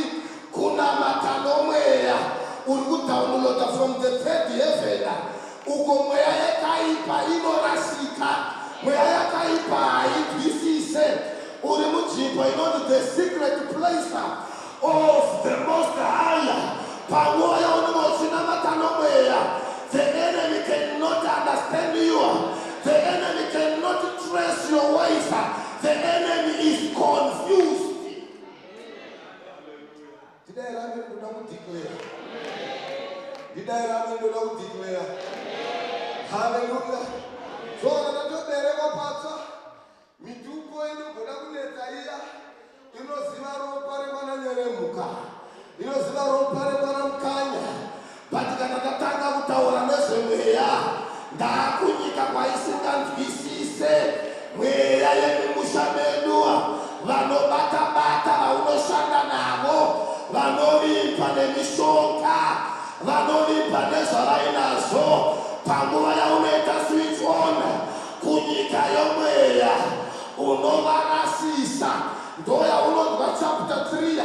kunamata nomweya. Uri kudownloada from the third heaven, uko mweya yakaipa inorasika, mweya yakaipa hainzwisise. Uri munzvimbo inoti the secret place of the Most High. Pamwoya unomochinamata nomweya. The enemy cannot understand you. The enemy cannot trace your ways. The enemy is confused. Today I'm going to declare. Hallelujah. So ndatoberekwa patsva, mitupo inogona kunetsa iya inoziva ropa remwana nyeremuka, inoziva ropa remwana mukanya. But kana ndatanga kutaura nezvemweya, ndakunyika kwaisinganzwisise. Mweya yemimusha medu, vanobata-bata vaunoshanda navo, vanovimba nemishonga, vanovimba nezvavainazvo, panguva yaunoita switch on kunyika yomweya unovarasisa. Ndoyaunonzwa chapter 3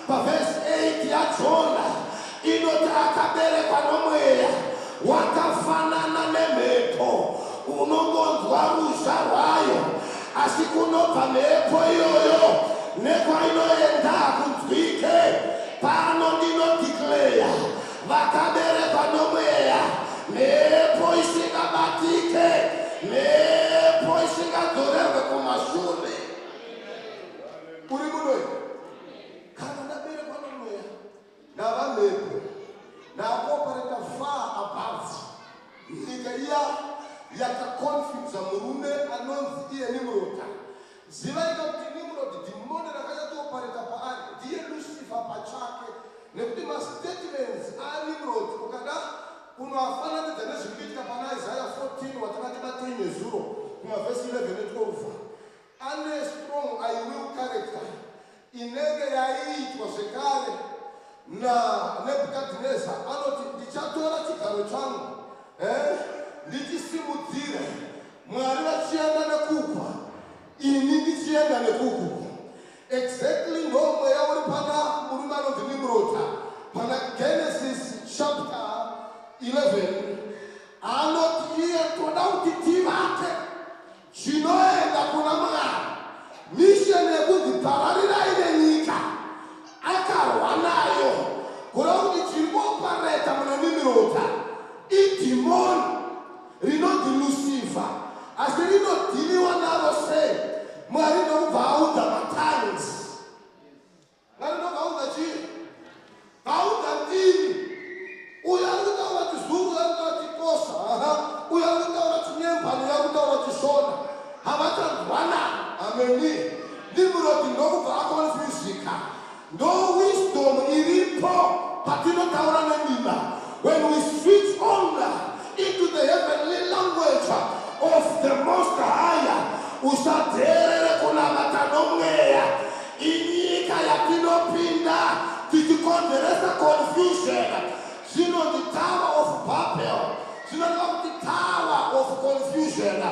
paverse 8 yaJona inoti akaberekwa nomweya wakafanana nemhepo, unongonzwa ruzha rwayo, asi kunobva mhepo iyoyo nekwainoenda hakunzwike. Pano ndinodeclare vakaberekwa nomweya, mhepo isingabatike, mhepo ngavazvione. Uri munoyi kana ndaberekwa nomweya navamhepo naakopareta far above nyika iya yakakonfyuza murume anonzi iye Nimrod. Zivaika kuti Nimrod dhimoni rakanyatoopareta paari ndiye Lucifer pachake, nekuti mastatements aNimrod ukada unoafananidza nezvikuitika pana Isaiah 14 watakati batei nezuro kumavhesi 11 ne12, ane strong I will character inenge yaiitwa zvekare naNebukadhinezar. Anoti ndichatora chigaro changu ndichisimudzire Mwari vachienda nekugwa, ini ndichienda nekugwa. Exactly ndo mweya uri pana murume anonzi Nimrod pana Genesis chapter 11. Anoti iye toda kuti tivake chinoenda kuna Mwari, misheni yekuzvipararirai nenyika akarwa nayo, kureva kuti chiri kuopareta muna Nimrod idhimoni rinonzi Lucifer, asi rinodhiniwa naro sei? Mwari ndokubva audza matongues. Mwari ndobva audza chii? Audza ndimi. Uyo ari kutaura chizungu, uyo ari kutaura chikosa, uyo ari kutaura chinyembani, uyo ari kutaura chishona, havachanzwana. Ameni. Nimrod ndokubva akonfyuzika. No wisdom iripo patinotaura nenima. When we switch on into the heavenly language of the Most High, usaterere kunamata nomweya. Inyika yatinopinda tichikonzeresa confusion. Zino the Tower of Babel. Zino the Tower of Confusion.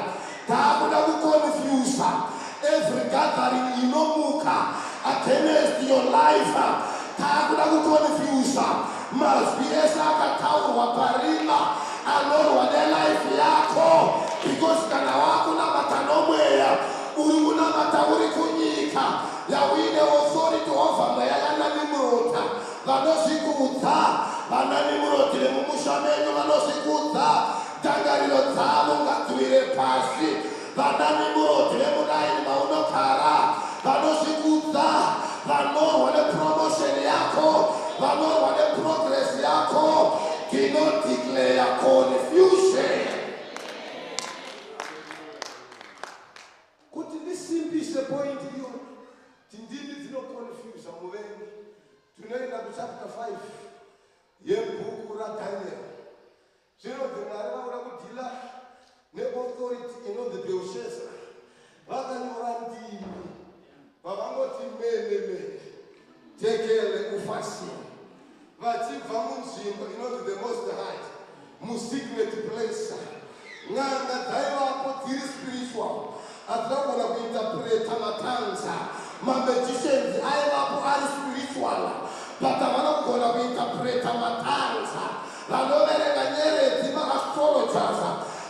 Takuda kuconfuse every gathering inomuka against your life. Takuda kuconfuse mazwi esa akataurwa parima anorwa nelife yako, because kana wakunamata nomweya uri kunamata uri kunyika yawine authority over mweya yana Nimrod. Vanozvikudza vana Nimrod vemumusha menyu vanozvikudza, ndangariro dzavo ngadziwire pasi. Vana Nimrod vemudaini maunogara vanozvikudza, vanorwa nepromotion yako, vanorwa neprogress yako, tinodeclare confusion. Kuti ndisimbise point iyo tindimi dzinoconfuse muvengi, tunoenda kuchapter 5 yebhuku raDaniel. Zvinonzi Mwari vauda kudhila neauthority inonzi Belshazzar. Vakanyora ndimi vavangoti mene tekele ufasini, vachibva munzvimbo inonzi the Most High, musecret place. N'anga dzaivapo dziri spiritual, hadzakona kuinterpreta matanza. Magicians aivapo ari spiritual, but havana kugona kuinterpreta matanza. Vanoverenga nyeredzi maastrologers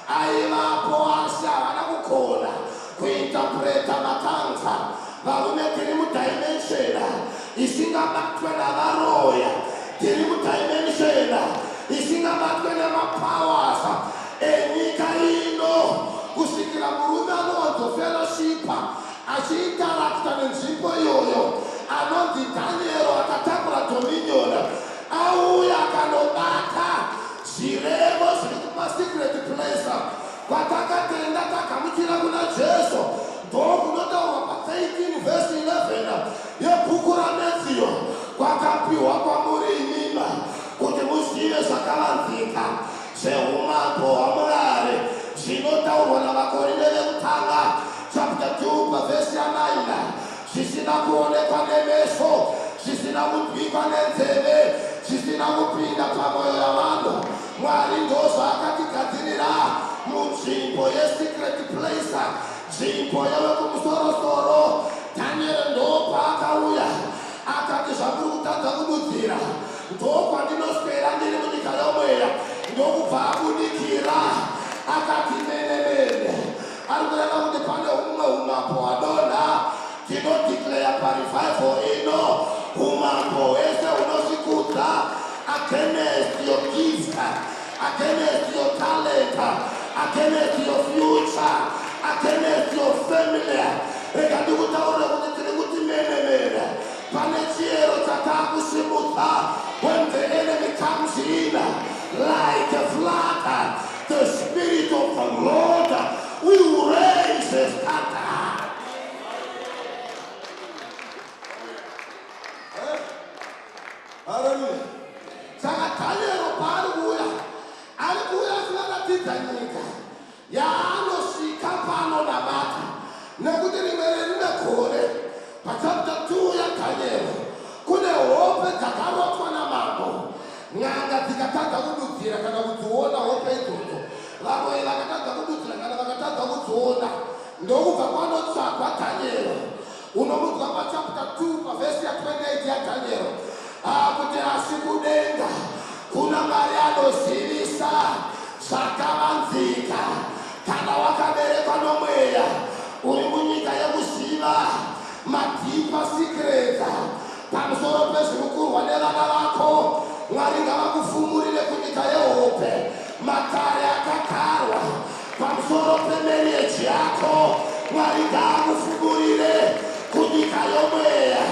aivapo, asi havana kugona kuinterpreta matanza. Varume tiri mudimension isingabatwe navaroya, tiri mudimension isingabatwe nemapowers enyika ino, kusvikira murume anowanzofellowshipa achiinterakta nenzvimbo iyoyo anonzi Daniel akatakura dominion, auya akanobata zvirevo zviri kumasecret place kwatakatenda takamuchira kuna Jesu. Ndokunotaurwa pa13 verse 11 yebhuku raMathew, kwakapiwa kwamuri imima kuti muzive zvakavanzika zveumambo hwaMwari zvinotaurwa navakorinde vekutanga chapter 2 verse 9, zvisina kuonekwa nemeso, zvisina kunzwikwa nenzeve, zvisina kupinda pamwoyo yavanhu. Mwari ndozvaakatigadzirira munzvimbo yesecret place, nzvimbo yavekumusoro-soro. Daniel ndopaakauya akati zvakuri kutadza kududzira, ndokwandinoswera ndiri munyika yomweya. Ndokubva abudikira akati mene ari kureva kuti pane umwe umambo hwadonha. Tinodeclare parevival ino umambo hwese hunozvikudza against your gift, against your talent, against your future, against your family, rega ndikutaurira kuti tiri kuti mene pane chiyero chatakusimudza. When the enemy comes in like a flood, the Spirit of the Lord will raise a standard. Hallelujah. Saka Daniel alikuya zvinakatidza nyika yaanosvika pano nabata nekuti rimwe rine gore pachapter 2 yaDaniel kune hope dzakarotwa namambo. N'anga dzikatadza kududzira kana kudziona hope idzodzo. Vamwe vakatadza kududzira kana vakatadza kudziona. Ndokubva kwanotsvagwa Daniel. Unomudzwa pachapter 2 pavhesi ya28 yaDaniel kuti asi kudenga kuna Mwari anozivisa zvakavanzika. Kana wakaberekwa nomweya uri munyika yekuziva madipa secrets pamusoro pezvirukurwa nevana vako, Mwari ngavakufumurire kunyika yehope. Matare akakarwa pamusoro pemereji yako, Mwari ngavakufumurire kunyika yomweya.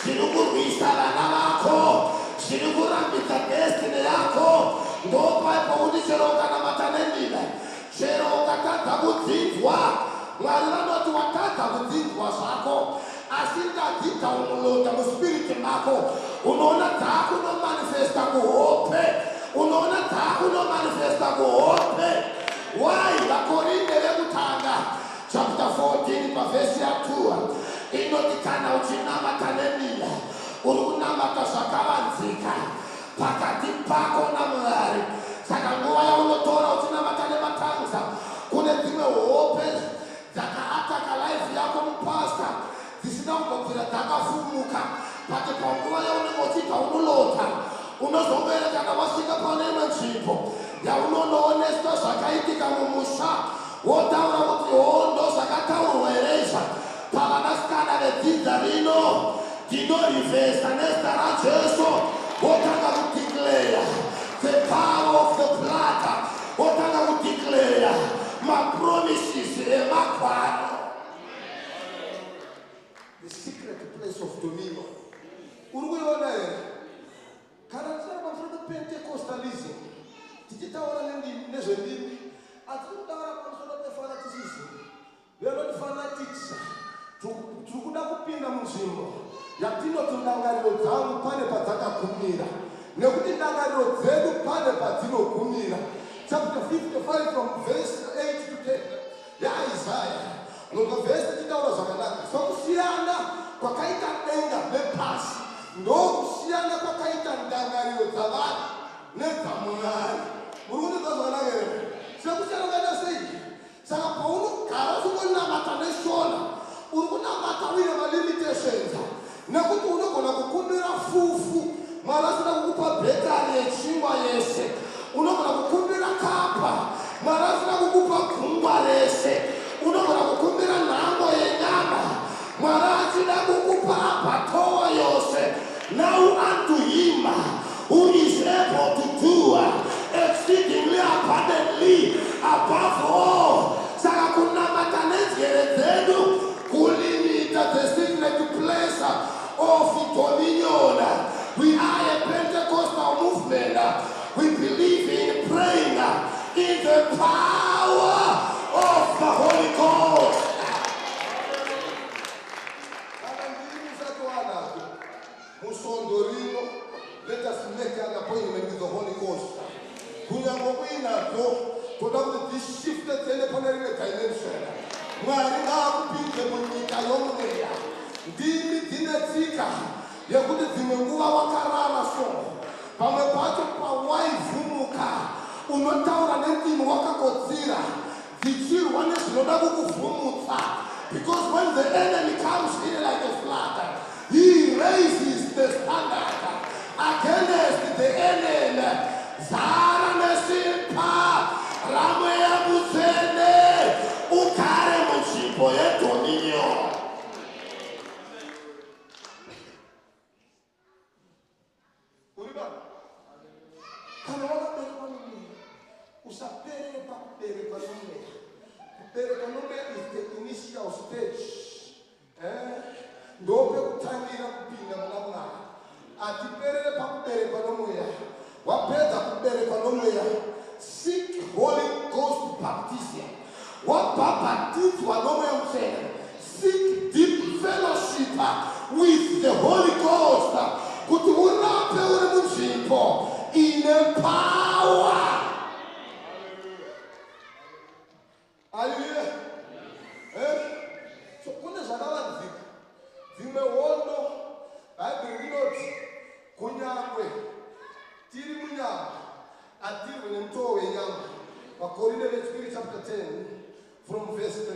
Zviri kurwisa vana vako, zviri kurambidza destiny yako, ndopaipo kuti chero ukanamata nendime, chero ukatadza kudzinzwa, Mwari vanoti watadza kudzinzwa zvako, asi ndadzidza unulota muspiriti mako, unoona dzakunomanifesta kuhope, unoona dzakunomanifesta kuhope. Why? Vakorinde vekutanga chapter 14 pavhesi ya2 inoti kana uchinamata nendime uri kunamata zvakavanzika pakati pako naMwari. Saka nguva yaunotora uchinamata nematanza, kune dzimwe hope dzakaataka life yako mupasta dzisina kungobvira dzakafumuka. Pati panguva yaunenge uchibva unulota, unozongere kana wasvika pane imwe nzvimbo yaunonooneswa zvakaitika mumusha, wotaura kuti hondo zvakataurwa Eresha pavanasikana vedzidza rino ndinorivhesa nezita raJesu. Wotanga kudeclare the power of the blood, wotanga kudeclare mapromises emagwaro. The secret place of dominion. Uri kuiona here? Kana tisari pamusoro pePentecostalism tichitaura nezvendimi, hatiri kutaura pamusoro pefanaticism. We are not fanatics. Tiri kuda kupinda munzvimbo yatinoti ndangariro dzangu pane padzakagumira, nekuti ndangariro dzedu pane padzinogumira. Chapter 55 from verse 8 to 10 yaIsaiah. Vhesi tichitaura zvakanaka. Sokusiyana kwakaita denga nepasi ndokusiyana kwakaita ndangariro dzavanhu nedzaMwari. Uri kundinzwa zvakanaka here? Sekusiyana kwakaita sei? Saka paunogara uchikonamata neshona, uri kunamata uine malimitations, nekuti unogona kukumbira fufu, Mwari asina kukupa bhekari yechingwa yese. Unogona kukumbira kapa, Mwari asina kukupa gungwa rese. Unogona kukumbira nhango yenyama, Mwari achida kukupa abhatowa yose. Now unto him who is able to do exceedingly abundantly above all. Saka kunamata nenzeve dzedu kulimita the secret place of dominion. We are a Pentecostal movement. We believe in praying in the power of the Holy Ghost. Let us make an appointment with the Holy Ghost. This shifted in upon a dimension. Mwari ngakupinze munyika yomweya. Ndimi dzinotsika yekuti dzimwe nguva wakarara so, pamwe pacho pawaivhumuka unotaura nendimi wakakodzira dzichirwa nezvinoda kukuvhumutsa. Because when the enemy comes in like a flood, he raises the standard against the enemy. Zara nesimpa ramweya mutsene ugare munzvimbo yedominion. Kana wakaberekwa nomweya, usaperere pakuberekwa nomweya. Kuberekwa nomweya is the initial stage kuberekwa nomweya, wapedza kuberekwa nomweya, seek Holy Ghost baptism. Wabhabhatidzwa nomweya mutsvene, seek deep fellowship with the Holy Ghost, kuti urape uri munzvimbo ine power. Hallelujah. So kune zvakavanzika, dzimwe hondo Bhaibheri rinoti kunyangwe tiri munyama hatirwi nemutoo wenyama. Vakorinde vechipiri chapter 10 from verse 3.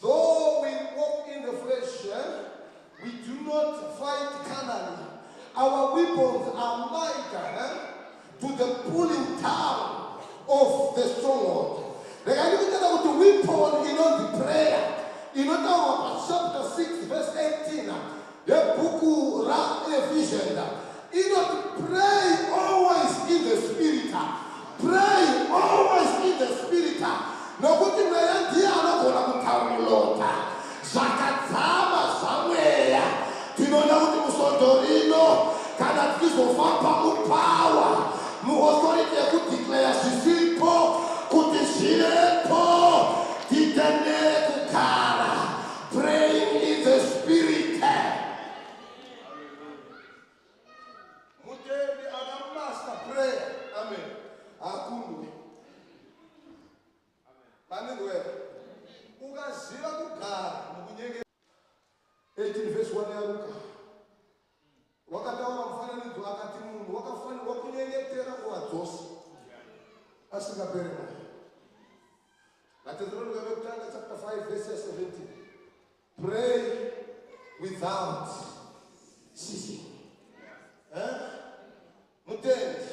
Though we walk in the flesh, we do not fight carnally. Our weapons are mighty to the pulling down of the stronghold. Regarding the weapon in the prayer, in chapter 6, verse 18, the book of Ephesians, pray always in the Spirit. Pray always in the Spirit. Nokuti mweya ndiye anogona kutaurota zvakadzama zvamweya. Tinoona kuti musondo rino kana tichizofamba mupawa muauthority yekudeclare zvisipo kuti zvirepo titendere kugara praying in the Spirit. Mutendi akamaster prayer. Amen. Akundwe. Panengwe. Ukaziva kugara mukunyenge 18 verse 1 yaruka. Wakataura mufananidzo akati munhu wakafanirwa kunyengetera kuwadzosa asingaperi mwoyo. Vatesalonike vekutanga chapter 5 verse 17. Pray without ceasing. Mutendi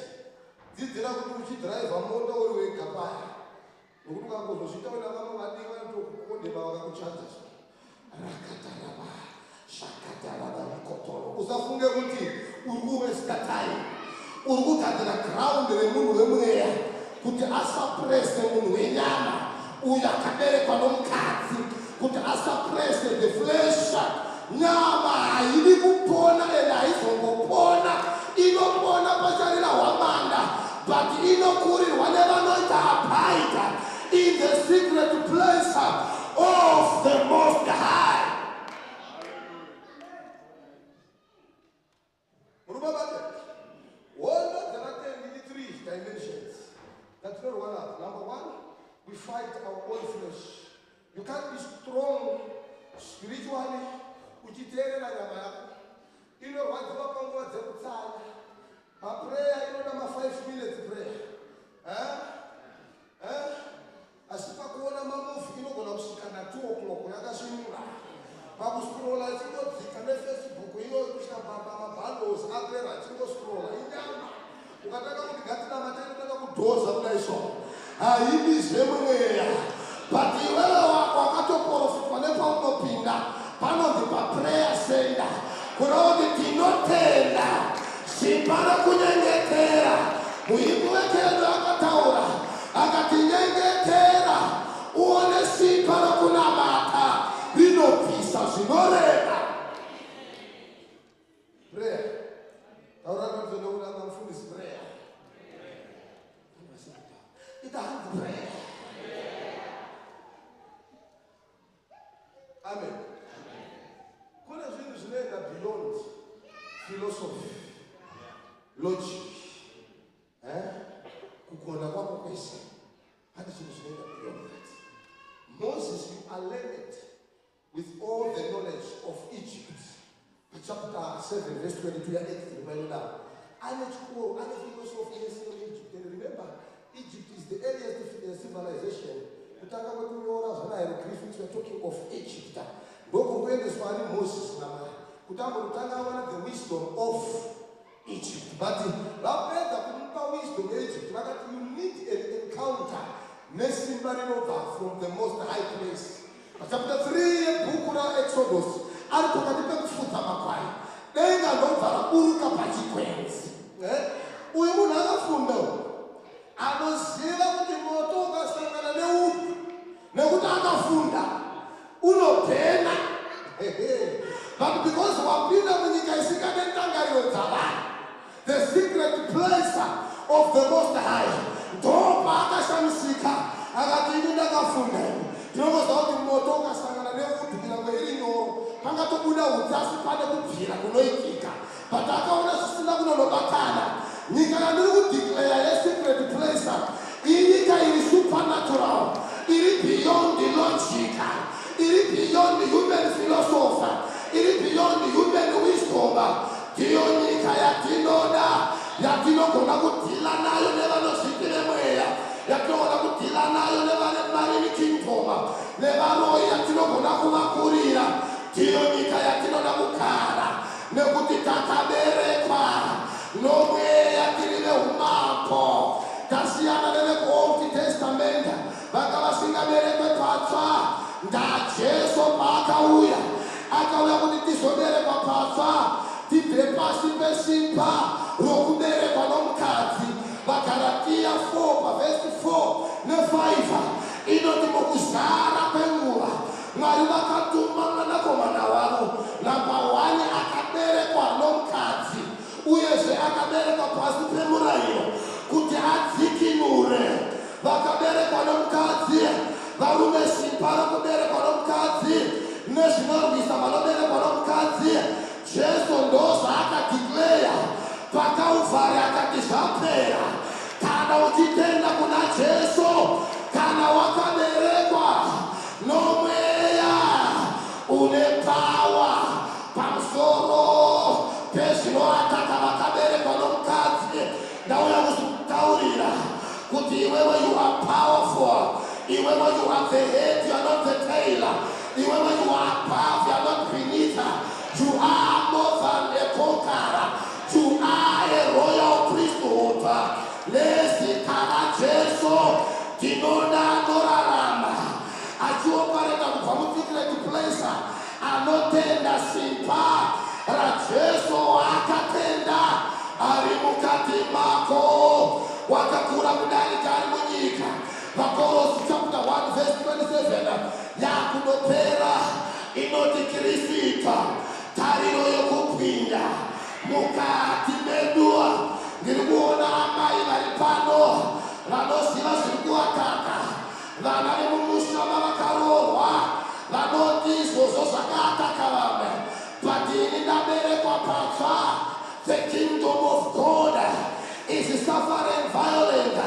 dzidzira kuti uchidhiraivha mota uri wega paya, nokuti ukangozozvita una vamwe vadiwa vanotokukondema vakakuchanza rakatarava shakatarava mikotoro. Usafunge kuti uri kuvesta time, uri kugadzira ground remunhu wemweya kuti asaprese munhu wenyama uyo akaberekwa nomukadzi, kuti asaprese the flesh. Nyama haidi kupona ende haizombopona, inopona pacharira hwamanda, but inokurirwa nevanoita abide in the secret place of the Most High. What there are 3 dimensions that we one of. Number 1, we fight our own flesh. You can't be strong spiritually uchiterera nyama yako. Inorwadziwa panguva dzekutsanya. Maprayer inodama 5 minutes prayer. Asipa kuona mamufi inogona kusvika na 2 o'clock yakasvinura. Pakuscrolla chingodzika neFacebook kusvika mabundles apera chingoscrolla inyama. Ukataka kuti gatina matenda tanga kudhoza kudaiswa. Haidi zvemweya. But iwewe wako wakatoprofitwa nepaunopinda panonzi paprayer center. Kuroti tinotenda simpara kunyengetera. Muimbi wekedu akataura akati nyengetera uone simpara kunamata rinopisa zvinorema. Prayer. Taura kuti ndokuramba mufundisi prayer. Ita prayer. Amen. Kuna zvinhu zvinoenda beyond philosophy, logic, kugona kwako kwese. Pane zvinhu zvinoenda beyond that. Moses, you are learned with all the knowledge of Egypt. Chapter 7 verse 22 ya Exodus right now. Ane philosophy in Egypt. And remember, Egypt is the earliest civilization. Kutanga kwekunyora zvana hieroglyphics, we are talking of Egypt. Ndokuendeswa ari Moses namai. Kutanga kutanga wana the wisdom of Egypt. But vapedza kumupa wisdom Egypt, vakati you need an encounter nesimba rinobva from the most high place. Chapter 3 yebhuku raExodus ari pakati pekufudza makwai. Denga ndobva raburuka pachikwenzi. Uyu munhu akafunda anoziva kuti moto ukasangana neupi nekuti akafunda unopena. But because wapinda munyika isingane ndangariro dzavanhu, the of the Most High. Ndo paakashamisika akati ini ndakafunda ndinokuziva kuti moto ukasangana nekudhukira kweiri nyoro pangatobuda udzasi pane kubvira kunoitika but akaona zvisina kunonobatana. Nyika yandiri kudeclare yesecret place inyika iri supernatural, iri beyond the logic, iri beyond the human philosophy, iri beyond the human wisdom. Ndiyo nyika yatinoda yatinogona kudhila nayo nevanozvipire mweya, yatinogona kudhila nayo nevane marine kingdom, nevaroi yatinogona kuvakurira. Ndiyo nyika yatinoda kugara nekuti takaberekwa nomweya tiri veumambo. Tasiyana nevekuold testament vanga vasingaberekwe patsva. NdaJesu paakauya akauya kuti tizoberekwa patsva, tibve pasi pesimba rokuberekwa nomukadzi. VaGalatia 4 verse 4 ne5 inoti mukuzara kwenguva Mwari vakatuma mwanakomana wavo namba 1 akaberekwa nomukadzi, uyezve akaberekwa pasi pemurayiro kuti adzikinure. Vakaberekwa nomukadzi, varume simba rokuberekwa nomukadzi nezvinorwisa vanoberekwa nomukadzi. Jesu ndozvaakadeclare paKalvari akati zvapera. Kana uchitenda kuna Jesu, kana wakaberekwa nomweya, une power pamusoro pezvinoataka vakaberekwa nomukadzi. Ndauya kuzokutaurira kuti iwewe you are powerful, iwewe you are the head, you are not the tail, iwewe you are above, you are not beneath. You are more than a conqueror. You are a royal priesthood. Nezikana Jesu tinoda norarama achiopareta kubva muticret place anotenda simba raJesu akatenda ari mukati mako, wakakura kudarika ari munyika. VaKolosi chapter 1 verse 27 yakunopera inoti Kristu tariro yokupinda mukati medu. Ndiri kuona amai vari pano vanoziva zviri kuvataka, vana vemumusha vavakarorwa vanoti izvozvo zvakaataka vamwe, but ini ndaberekwa patsva. The kingdom of God is suffering violence.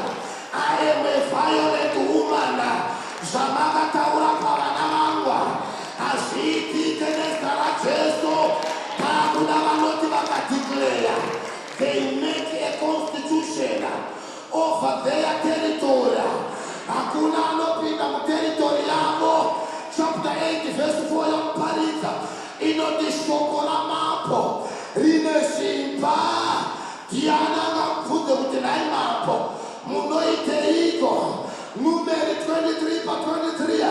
I am a violent woman. Zvamakataura pavana vangu hazviitike nezita raJesu. Hakuna vanoti vakadeclare. They make a constitution over their territory. Hakuna anopinda muterritory yavo. Chapter 8 verse 4 yamuparidza inoti shoko ramambo rine simba. Ndiani angabvunze kuti nai mambo munoiteiko? Numeri 23:23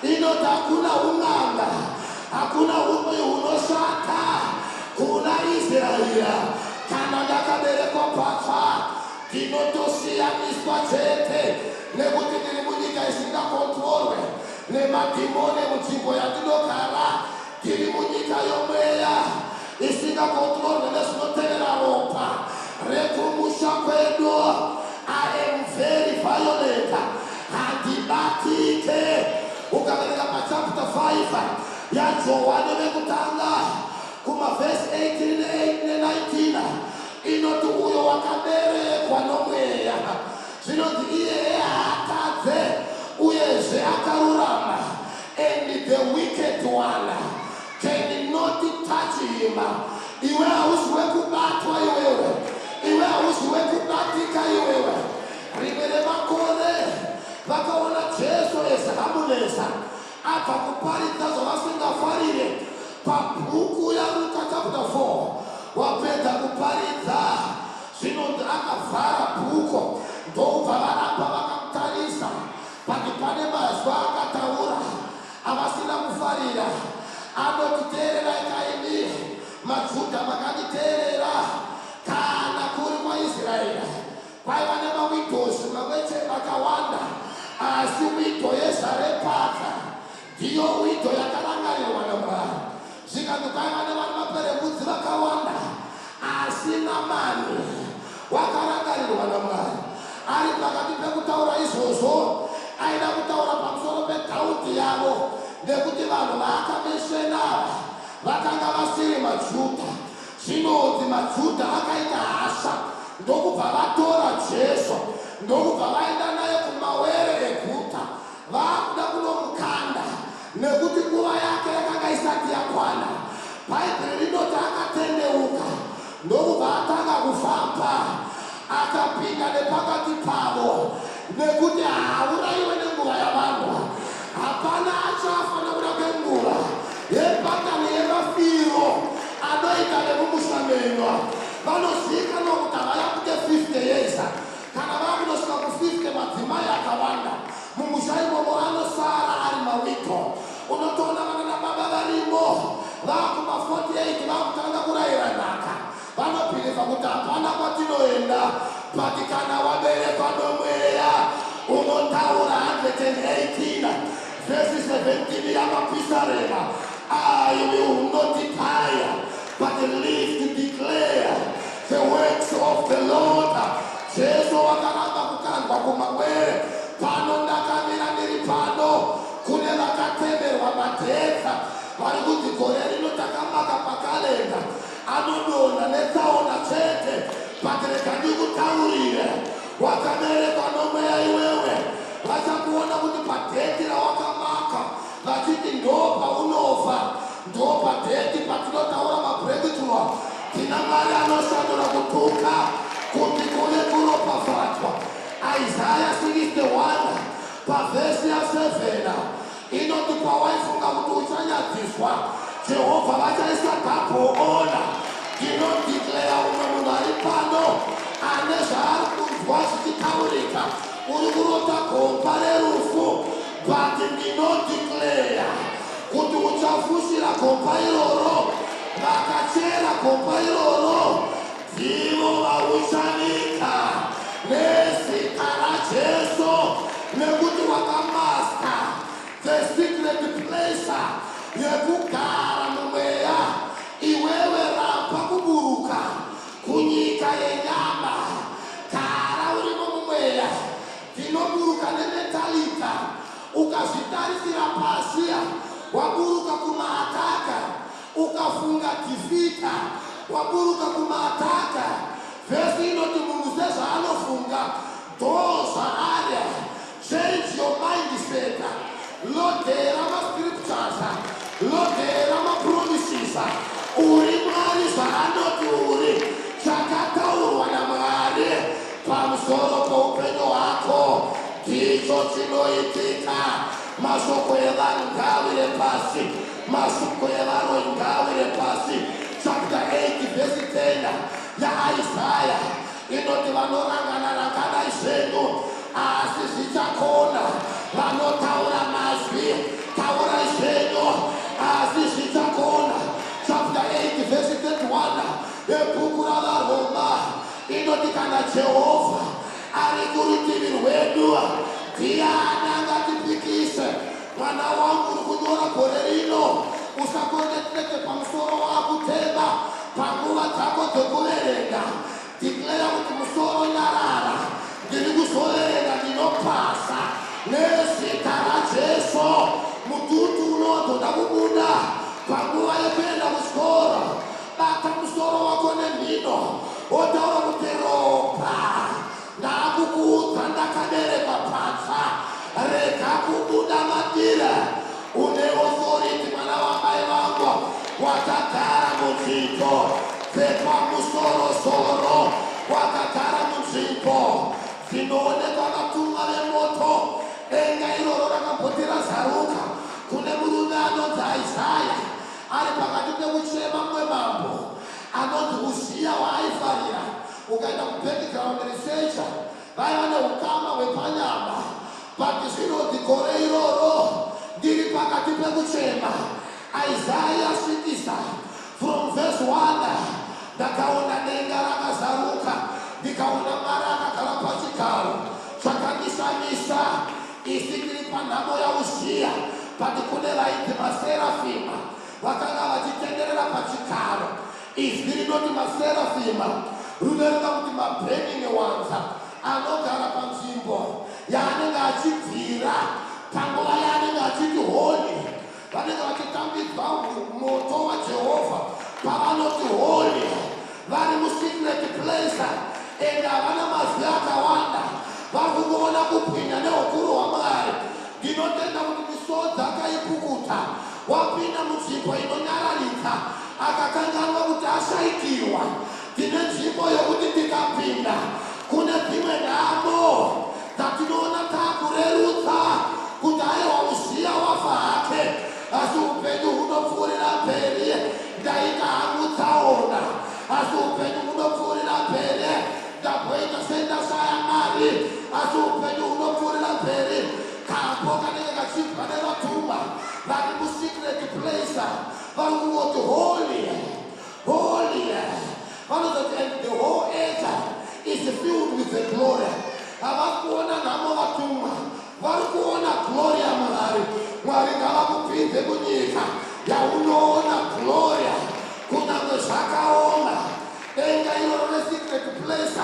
inoti hakuna un'anga, hakuna umwe unoshata kuna Israeli. Kana ndakaberekwa patsva ndinotosiyaniswa chete nekuti ndiri munyika isingakontrolwe nemadhimoni munzvimbo yandinogara. Ndiri munyika yomweya isingakontrolwe nezvinotevera ropa rekumusha kwedu. I am very violent. Handibatike. Ukaverenga pachapter 5 yaJohani vekutanga kumavhesi 18 ne19 inoti uyo wakaberekwa nomweya zvinonzi iye haatadze uyezve akarurama, and the wicked one cannot touch him. Iwe hausi wekubatwa iwewe, iwe hausi wekubatika iwewe. Rimwe remakore vakaona Jesu ezamunesa abva kuparidza zvavasingafarire pabhuku yaLuka chapter 4. Wapedza kuparidza zvinonzi akavhara bhuku, ndobva varamba vakamutarisa, pati pane mazwi akataura avasina kufarira. Anoti teererai kaini maJudha makanditeerera, kana kuri kwaIsraeri kwaiva nemawidozi mamweche vakawanda, asi wido yeZarepata ndiyo wido yakarangarirwa naMwari. Zvikanzi kwaiva nevanhu maperembudzi vakawanda, asi Namani wakarangarirwa naMwari. Ari pakati pekutaura izvozvo aida kutaura pamusoro petaundi yavo, nekuti vanhu vaakameshenava vakanga vasiri maJudha. Zvinonzi maJudha akaita hasha, ndokubva vatora Jesu, ndokubva vaenda naye kumawere eguta. Vaakuda kunomukanda nekuti nguva yake yakanga isati yakwana. Bhaibheri rinoti akatendeuka, ndokubva atanga kufamba akapinda nepakati pavo, nekuti haurayiwe nenguva yavanhu. Hapana achafa nekuda kwenguva yepatani yemafiro anoita nemumushamenwa. Vanozivikanwa kuti havaya kuite 50 years, kana vakunosvika ku50 madzimai akawanda mumusha imomo anosara ari mawiko. Unotoona vana nababa varimo vakuma 48 vakutanga kurayira nhaka. Vanobhiliva kuti hapana kwatinoenda, but kana waberekwa nomweya unotaura 118 verse 17 yamapisarema, I will not tire but live to declare the works of the Lord. Jesu wakaramba kukandwa kumawere. Pano ndakamira ndiri pano kune vakatemerwa madheka vari kuti gore rino takamaka pakalenda anodonha netsaona chete, but rega ndikutaurire wakaberekwa nomweya iwewe. Vachakuona kuti padheki rawakamaka vachiti ndo paunofa, ndo padheki patinotaura mabreakthrough. Tina Mwari anoshandura kutuka kuti kuve kuropafadzwa. Isaiah 61 pavhesi ya7 inoti pawaifunga kuti uchanyadziswa, Jehovha vachaisa tapoona. Ndinodeclare umwe munhu ari pano ane zvaari kunzwa zvichitaurika, uri kurota gomba rerufu, but ndinodeclare kuti uchafushira gomba iroro. Vakachera gomba iroro ndivo vauchanika nezita raJesu, nekuti wakamasta the secret place yekugara mumweya. Iwewe rapa kuburuka kunyika yenyama, gara urimo mumweya. Ndinoburuka nemetalika, ukazvitarisira pasi waburuka kumaataka, ukafunga tifita waburuka kumaataka. Vhesi inoti munhu sezvaanofunga ndozvaari. Change your mindset. Lodhera mascriptures, lodhera mapromises. Uri Mwari zvaanoti uri, chakataurwa naMwari pamusoro poupenyu hwako ndicho chinoitika. Mashoko evanhu ngawire pasi, mashoko evanhu ngawire pasi. Chapter 8 verse 10 yaIsaiah inoti vanorangana zvenyu asi zvichakona, vanotaura mazwi taura zvenyu asi zvichakona. Chapter 8 verse 31 yebhuku ravaroma inoti kana Jehovha ari kurutivi rwedu, ndiani angatipikise? Mwana wangu uri kunyora gore rino, usakoneteke pamusoro wakutema panguva dzako dzokuverenga. Declare kuti musoro nyarara, ndiri kuzoverenga ndinopasa nezita raJesu. Mututu unodzoda kubuda panguva yekuenda kuchikoro, bata musoro wako nemhino wotaura kuti ropa ndakukuudza ndakaberekwa patsva, rega kubuda madira. Une authority mwana wamai vangu, wakagara munzvimbo dzepamusoro-soro, wakagara munzvimbo dzinoonekwa vatumwa vemoto. Denga iroro rakamboti razaruka kune murume anonzi Isaiah ari pakati pekuchema mumwe mambo anonzi Uzia waaifarira. Ukaenda kubackground research vaiva neukama hwepanyama, but zvinonzi gore iroro ndiri pakati pekuchema. Isaiah 60 from verse 1 ndakaona denga rakazaruka, ndikaona Mwari akagara pachigaro chakandishamisa. Isi ndiri panhamo yaUzia, but kune vainzi maserafima vakanga vachitenderera pachigaro. Izwi rinoti maserafima runoreva kuti mabrening ones anogara panzvimbo yaanenge achibvira panguva yaanenge achiti holi, vanenge vachitambidzwa moto waJehovha pavanoti holi, vari musecret place ende havana mazwi akawanda, vari kungoona kupwinya neukuru hwaMwari. Ndinotenda kuti misodzi akaipukuta, wapinda munzvimbo inonyararidza, akakanganwa kuti ashaitirwa. Tine nzvimbo yokuti tikapinda kune dzimwe nhamo dzatinoona takurerutsa kuti aiwa uziya wafa hake, asi upenyu hunopfuurira mberi. Ndaita hangu tsaona, asi upenyu hunopfuurira mberi. Ndamboita sendashaya mari, asi upenyu hunopfuurira mberi. Kapo kanenge kachibva nevatumwa vari musecret place, vari kungoti holy, holy. Vanozoti and the whole earth is filled with the glory. Havari kuona nhamo vatumwa, vari kuona glory yaMwari. Mwari ngavakupinze munyika yaunoona glory, kunyange zvakaoma. Denga iroro resecret place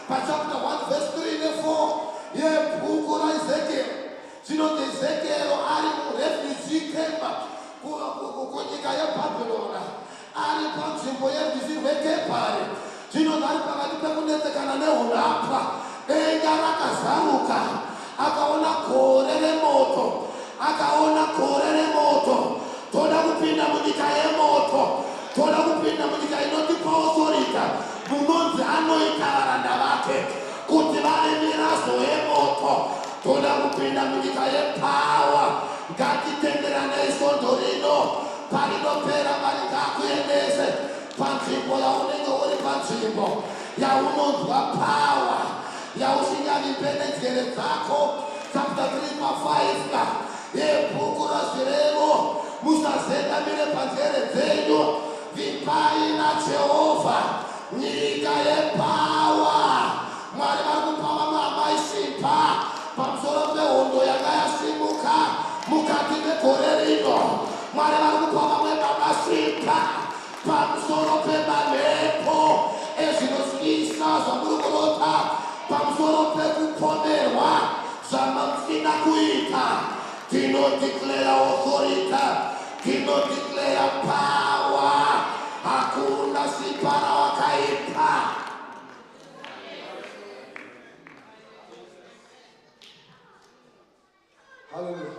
pachapter 1 verse 3 ne 4 yebhuku raEzekiel. Zvinoti Ezekiel ari murefugee camp kunyika yeBhabhironi, ari panzvimbo yerwizi rweKebhari. Zvinoti ari pakati pekunetsekana neunhapwa, denga rakazaruka, akaona gore remoto, akaona gore remoto. Toda kupinda munyika yemoto, toda kupinda munyika inotipa authority, munonzi anoita varanda vake kuti vave mirazo yemoto. Toda kupinda munyika yepower. Ngatitenderanei svondo rino, parinopera Mwari ngakuendese panzvimbo yaunenge uri, panzvimbo yaunonzwa power, yausingavimbe nenzeve dzako. Chapter 3:5 yebhuku razvirevo. Musazendamire panzeve dzenyu, vimbai naJehovha nyika yepower. Mwari vari kupa vamwe amai simba pamusoro pehondo yanga yasimuka mukati megore rino. Mwari vari kupa vamwe baba simba pamusoro pemamhepo ezvinotyisa zvamuri kurota, pamusoro pekupomerwa zvamusina kuita. Tinodeclare authority, tinodeclare power. Hakuna simba rawakaipa. Hallelujah.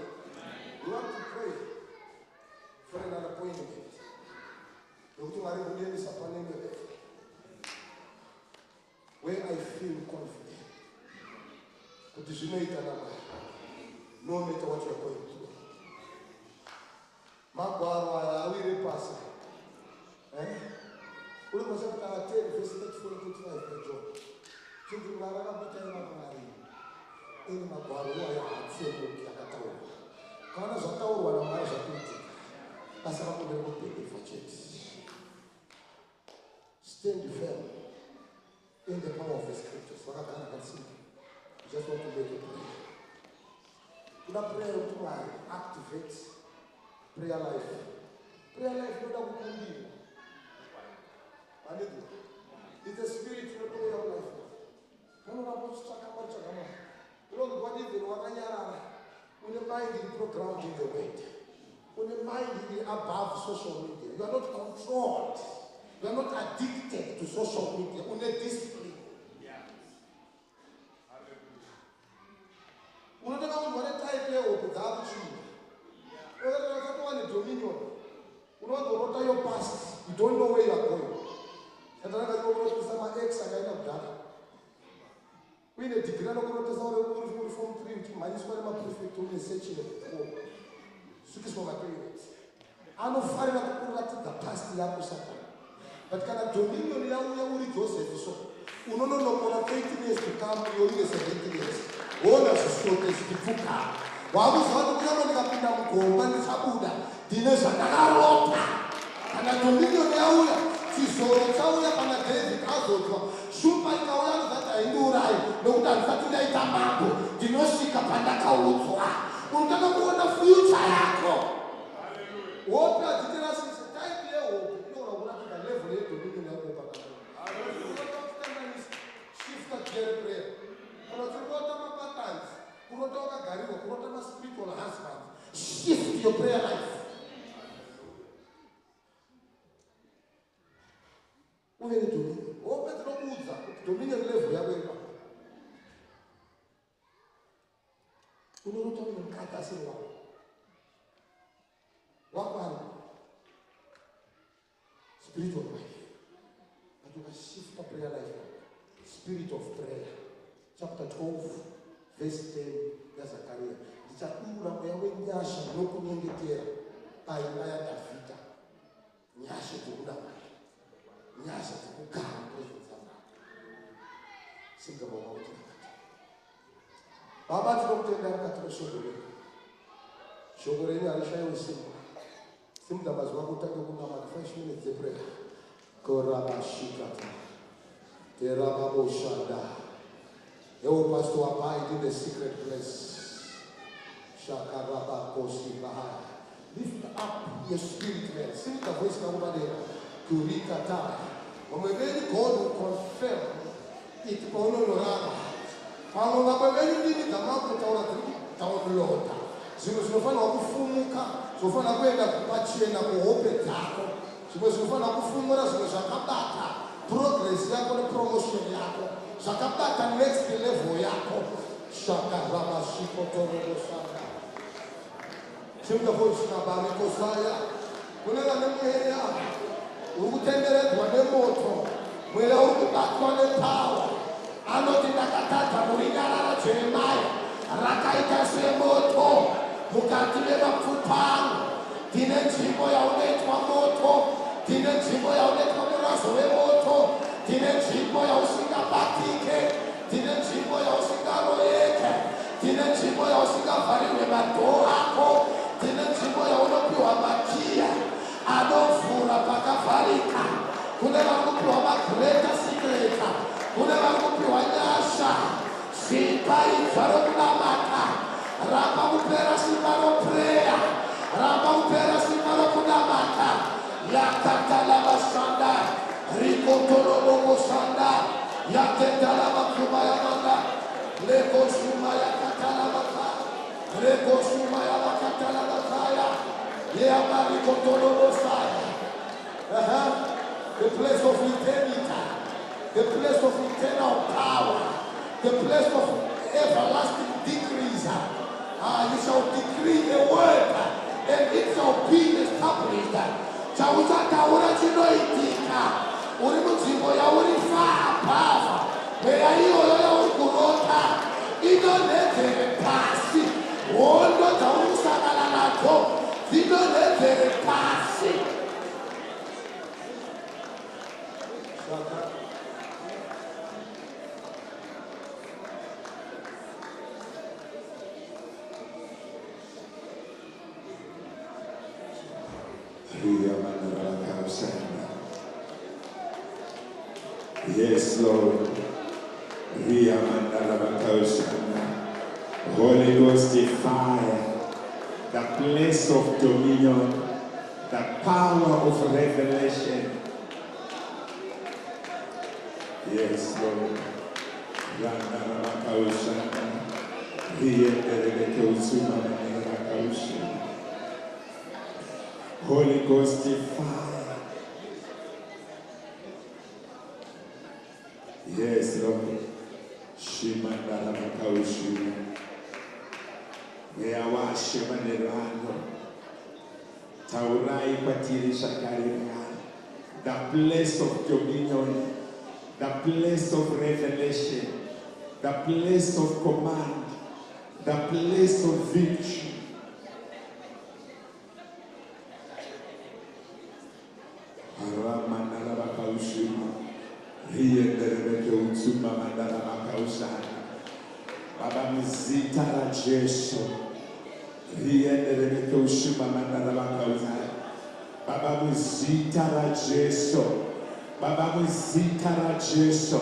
We want to pray for an appointment. Where I feel confident. But you know it, no matter what you're going through. Magwaro awiri pasa. Ule masa kutaka 10 verse 34 na John. Chungu ngara bita ina ngari. Ini magwaro ya hatsemo yakatawa. Kana zatawa wala mara zakuti. Basa bakubele kupeke for church. Stand firm in the power of the scriptures. Wakakana kansimbi. You just want to make a prayer. Kuna prayer to activate prayer life. Prayer life is not a kundi. It's a spirit, not a way of life. No, no, you know what is the when the mind is programmed in the way, when the mind is above social media, you are not controlled. You are not addicted to social media. Only discipline. Unataka kuona type ya upedhavu chini. Unataka kuona dominion. Unaona your past. You don't know where you are going. Nataka kuona kusema X akaenda kudaka. Wewe ni degree na kuona kusema uri form 3 ukimanisha kama prefect une section for. Sukisoma credit. Anofarira kukuratidza past yako sasa. But kana dominion ya uri Joseph so. Unonokona 8 years to come you ile 17 years. Ona zvisote zvichipuka. Wakuziva kuti kunyangwe ndikapinda mugomba ndichabuda ndine zvandakarota. Kana dominion yauya, chizoro chauya, kana David azotwa, shumba ikauya kuzati haindiurayi nekuti handisati ndaita mambo, ndinosvika pandakaudzwa. Unotaka kuona future yako. Hope hadziti rasise type yehope inoona kuratidza level yedominion yako pakati. your prayer life. Uve nedominion. Wopedzinokuudza kuti dominion level yako iripa. Unorota unomukaka sei wako. Wako ari spirit of life. But ukashifta prayer life. Spirit of prayer. Chapter 12, verse 10 yaZakaria. Ndichadura mweya wenyasha nokunyengetera paimba yaDhavhidha. Nyasha dzokunamata. Nyasha dzokugara mupresence yaMwari. Simba baba kuti nakati. Baba tinokutenda mukati meshoko renyu. Shoko renyu harishayiwi simba. Simba mazuva kutange kunamata 5 minutes dzeprayer. Korabashikata. Terababoshanda. Help us to abide in the secret place. Shakarabakosi Bahaya. Lift up your spirit, man. Sing the voice over there. Kurikata. When God will confirm it, Lord. Zinofana kufumuka, zofana kwenda kupachena kuhope dzako. Zvinofana kufumura zvinhu zvakabata progress yako nepromotion yako. Zvakabata next level yako. Shakarabashikotorobosanda. Simba voice barikosaya. Kunena nemweya urikutenderedzwa nemoto. Mweya urikubatwa nepower. Anoti ndakatadza murinyarara Jeremia rakaita semoto mukati memapfupa angu. Tine nzvimbo yaunoitwa moto. Tine nzvimbo yaunoitwa murazo wemoto. Tine nzvimbo yausingabatike. Tine nzvimbo yausingaroyeke. Tine nzvimbo yausingavharirwe madhoo ako. Tine nzvimbo yaunopiwa makiya anovhura pakavharika. Kune varikupiwa magreta sikreta. Kune varikupiwa nyasha. Simba idzva rokunamata. Ramba kupera simba ropreya. Ramba kupera simba rokunamata. Yakatala bashanda. Rikotolobo shanda. Yaketala bakuma yamanda. Leko shuma yakatala baka. Leko shuma yakatala bakaya. Yama rikotolobo shanda. The place of eternity. The place of eternal power. The place of everlasting decrees. You shall decree a word and it shall be established. Chauchataura chinoitika. Uri munzvimbo yaurifamba. Mweya iyoyo yaurikurota inonedzere pasi. Hondo dzaunosangana nadzo dzinonedzere pasi. Yes, Lord. Holy Ghost fire, the place of dominion, the power of revelation. Yes, Lord. Holy Ghost fire. Yes, Lord. Shimandara Makaushi. Meawa Shimanerano. Taurai Patiri Shakaria. The place of dominion. The place of revelation. The place of command. The place of victory. Aramandara Makaushi. Baba mzita la Jesu. Baba mzita la Jesu. Baba mzita la Jesu.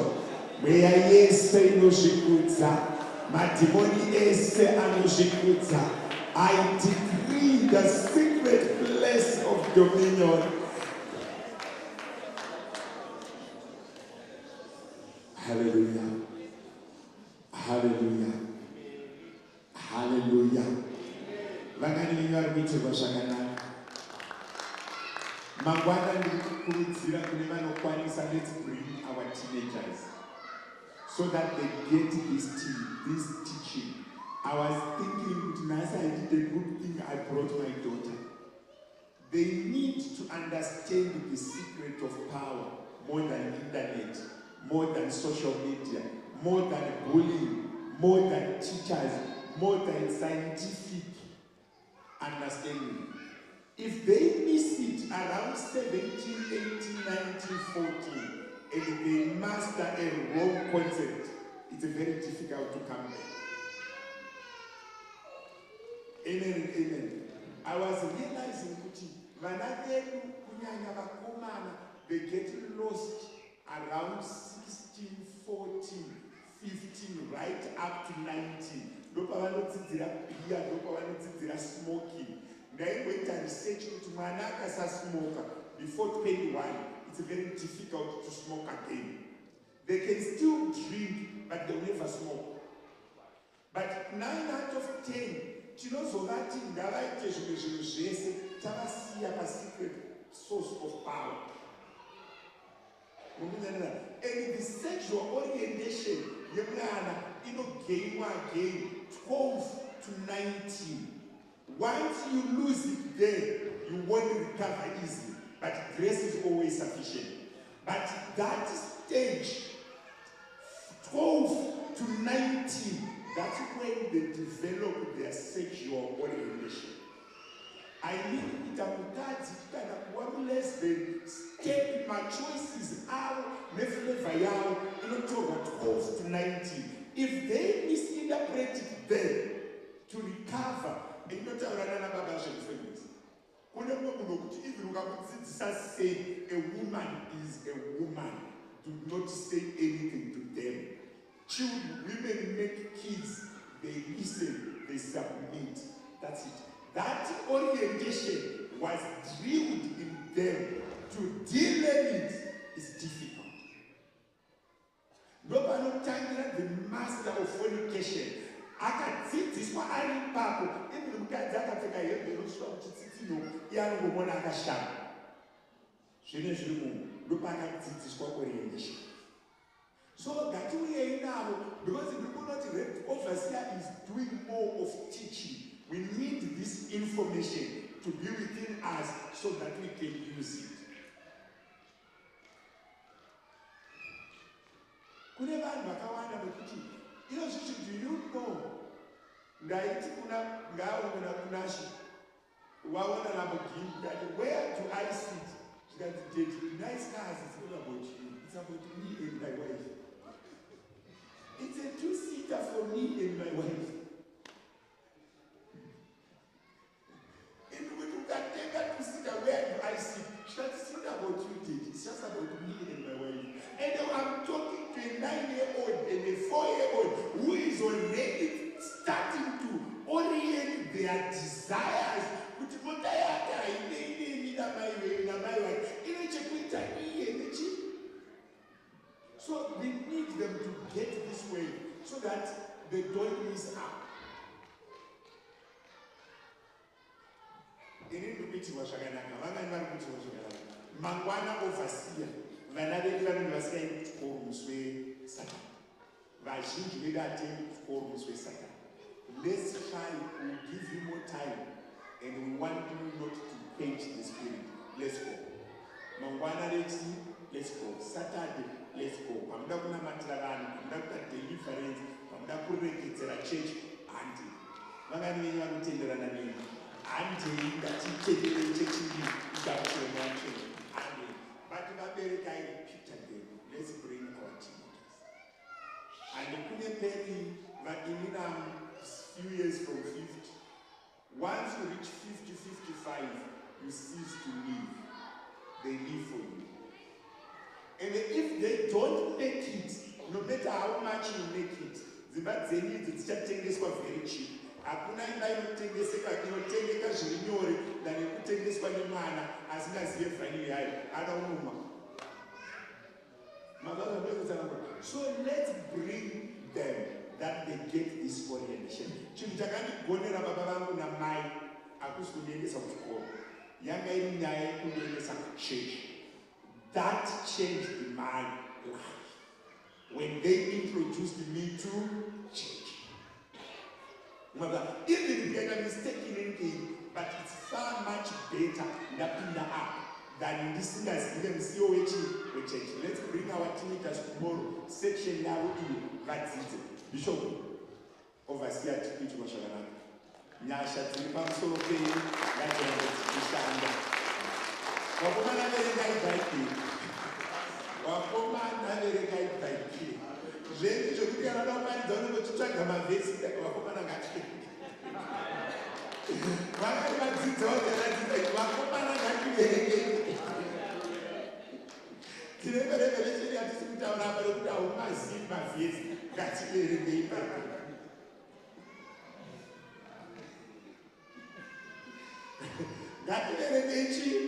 Mweya yese inoshikudza. Madimoni ese anoshikudza. I decree the secret place of dominion. Hallelujah. Hallelujah. Hallelujah. Vangani vinyu vari kuitirwa zvakanaka. Mangwana ndiri kukurudzira kune vanokwanisa, let's bring our teenagers so that they get this teaching. I was thinking, Nasa, I did a good thing, I brought my daughter. They need to understand the secret of power more than internet, more than social media, more than bullying, more than teachers, more than scientific understanding. If they miss it around 17, 18, 19, 14, and they master a wrong concept, it's very difficult to come back. Amen and amen. I was realizing that they get lost around 16, 14, 15, right up to 19. Beer, smoking. They went and researched to Manaka smoker before 21. It's very difficult to smoke again. They can still drink, but they'll never smoke. But 9 out of 10, tinozovati ngavaite zvimwe zvinhu zvese tavasiya pasecret source of power. And the sexual orientation yemwana inogainwa again 12 to 19. Once you lose it there, you won't recover easily. But grace is always sufficient. But that stage, 12 to 19, that's when they develop their sexual orientation. I need itamukadzi kana kuwa lesbian step my choices are neflavor yawo inotorwa 12 to 19. If they misinterpret it then to recover, inotaurana nababa zvekufundisa. Kune mumwe munhu kuti even ukamudzidzisa say a woman is a woman, do not say anything to them. Children, women make kids, they listen, they submit. That's it. That orientation was drilled in them. To de-learn it is difficult. Nobody the master of fornication. Akadzidziswa ari ipapo, even mukadzi akapfeka hembe inosvika kuchitsitino iyanongomona akashama. Zvine zviri munhu ndopakadzidziswa orientation. So ngatiuyei navo, because if people not the overseer is doing more of teaching, we need this information to be within us so that we can use it. Kune vanhu vakawanda vekuti inozviti do you know ndaiti kuna ngaona kunashi waona Lamborghini that where do I sit? Tikati nice cars, it's all about you. It's about me and my wife. It's a two-seater for me and my wife. And when you can take a two-seater, where do I sit? It's not about you, Dad. It's just about me and my wife. And I'm talking to a 9-year-old and a 4-year-old who is already starting to orient their desires. So we need them to get this way so that they don't miss out. Mangwana overseer, vana vedu vanenge vasikaendi kuchikoro musi weSatani. Vazhinji vedu hatendi kuchikoro musi weSatani. Let's try to give you more time, and we want you not to quench the spirit. Let's go. Mangwana let's go. Saturday, let's go. Pamuda kunamatira vanhu, pamuda kuita deliverance, pamuda kuregedzera church, handi. Vangani venyu vanotenderana nemi. Handi ngatitendere chechi iyi igamuchire mwachechi. Handi. But vabereki I repeat again, let's bring our teenagers. And kune peri vainina few years from 50. Once you reach 50, 55, you cease to live. They live for you. And if they don't make it, no matter how much you make it, dzimba dzenyu dzichatengeswa very cheap. Hakuna imba inotengeka zviri nyore than kutengeswa nemwana asingazive value yayo anouma. So let's bring them that they get this orientation. Chinhu chakandigonera baba vangu namai hakusi kundiendesa kuchikoro, yanga iri nyaya yekundiendesa kuchechi. That changed my life when they introduced me to church. Even if I mistake in anything, but it's far much better than this thing as even COH church. Let's bring our teenagers tomorrow. Section now, that's it. Bishop, overseer, teach Mashagana. Nyasha, Tripam, so pay, that's wakomana verengai bhaiki zvenyu zvokuti kana unoparidza unongochitsvaga mavhesi vakomana ngati vakati vadzidzawo dzakadzidza vakomana ngativerengei tine revelation yatisi kutaura apa rekuti haumazivi mavhesi ngativerengei bhaibheri. Ngativerengei chii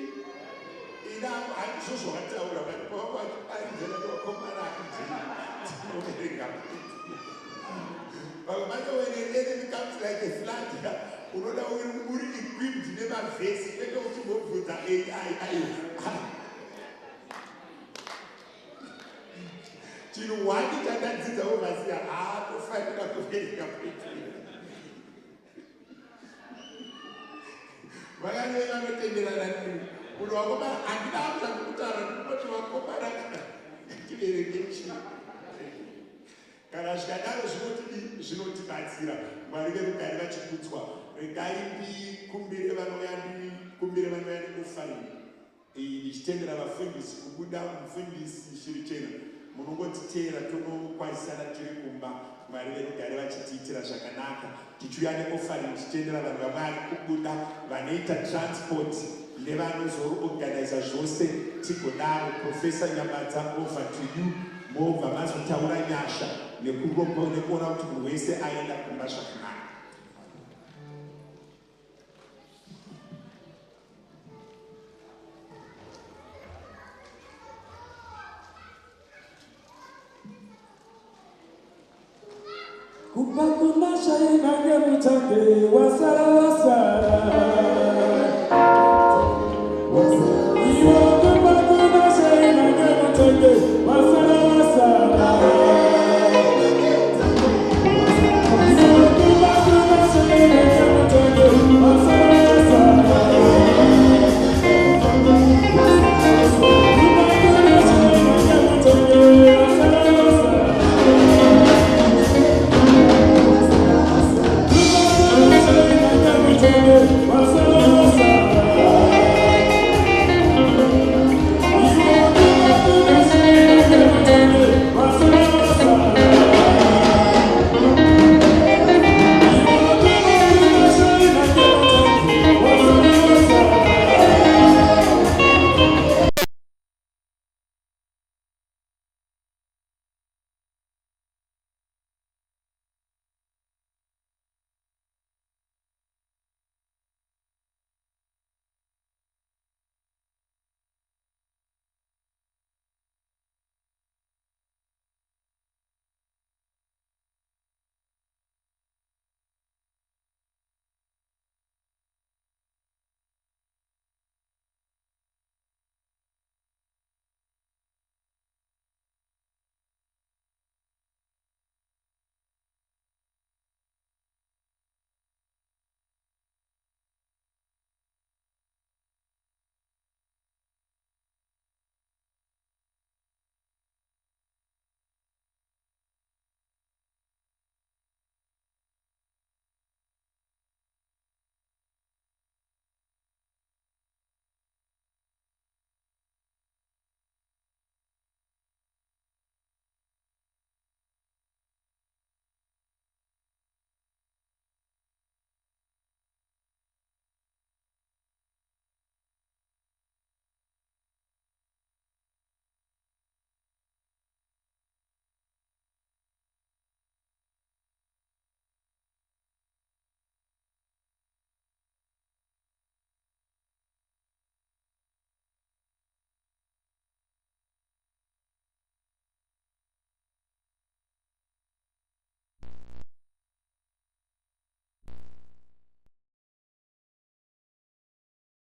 inavo handizvo zvavataura vatipaaridzana nevakomana akijinoverenga vamwe when an enemy comes like a flood unoda uri equipped nemavhesi kwete uchingobvunza ai chinhu wani chandadzidza ovasiya tofanira kuverenga poetry vakane vanotenderana nini kuti vakomana handina kutsvanga kutaura ndinoti vakomana tiverenge chii kana zvikadaro zvinotibatsira mwari verugare vachikudzwa. Regai ndikumbire vanouya nekufarira ndichitendera vafundisi kubuda mufundisi shiri chena munongotiteera tonokwanisana tiri kumba mwari verugare vachitiitira zvakanaka tichiuya nekufarira tichitendera vanhu vamwari kubuda vanoita transport nevanozoorganiza zvose tigodaro. Profesa Nyamadza, over to you. Movha mazotaura nyasha nekuona kuti munhu wese aenda kumba zvakanaka. Kupakuna shaina ngemutambe wasara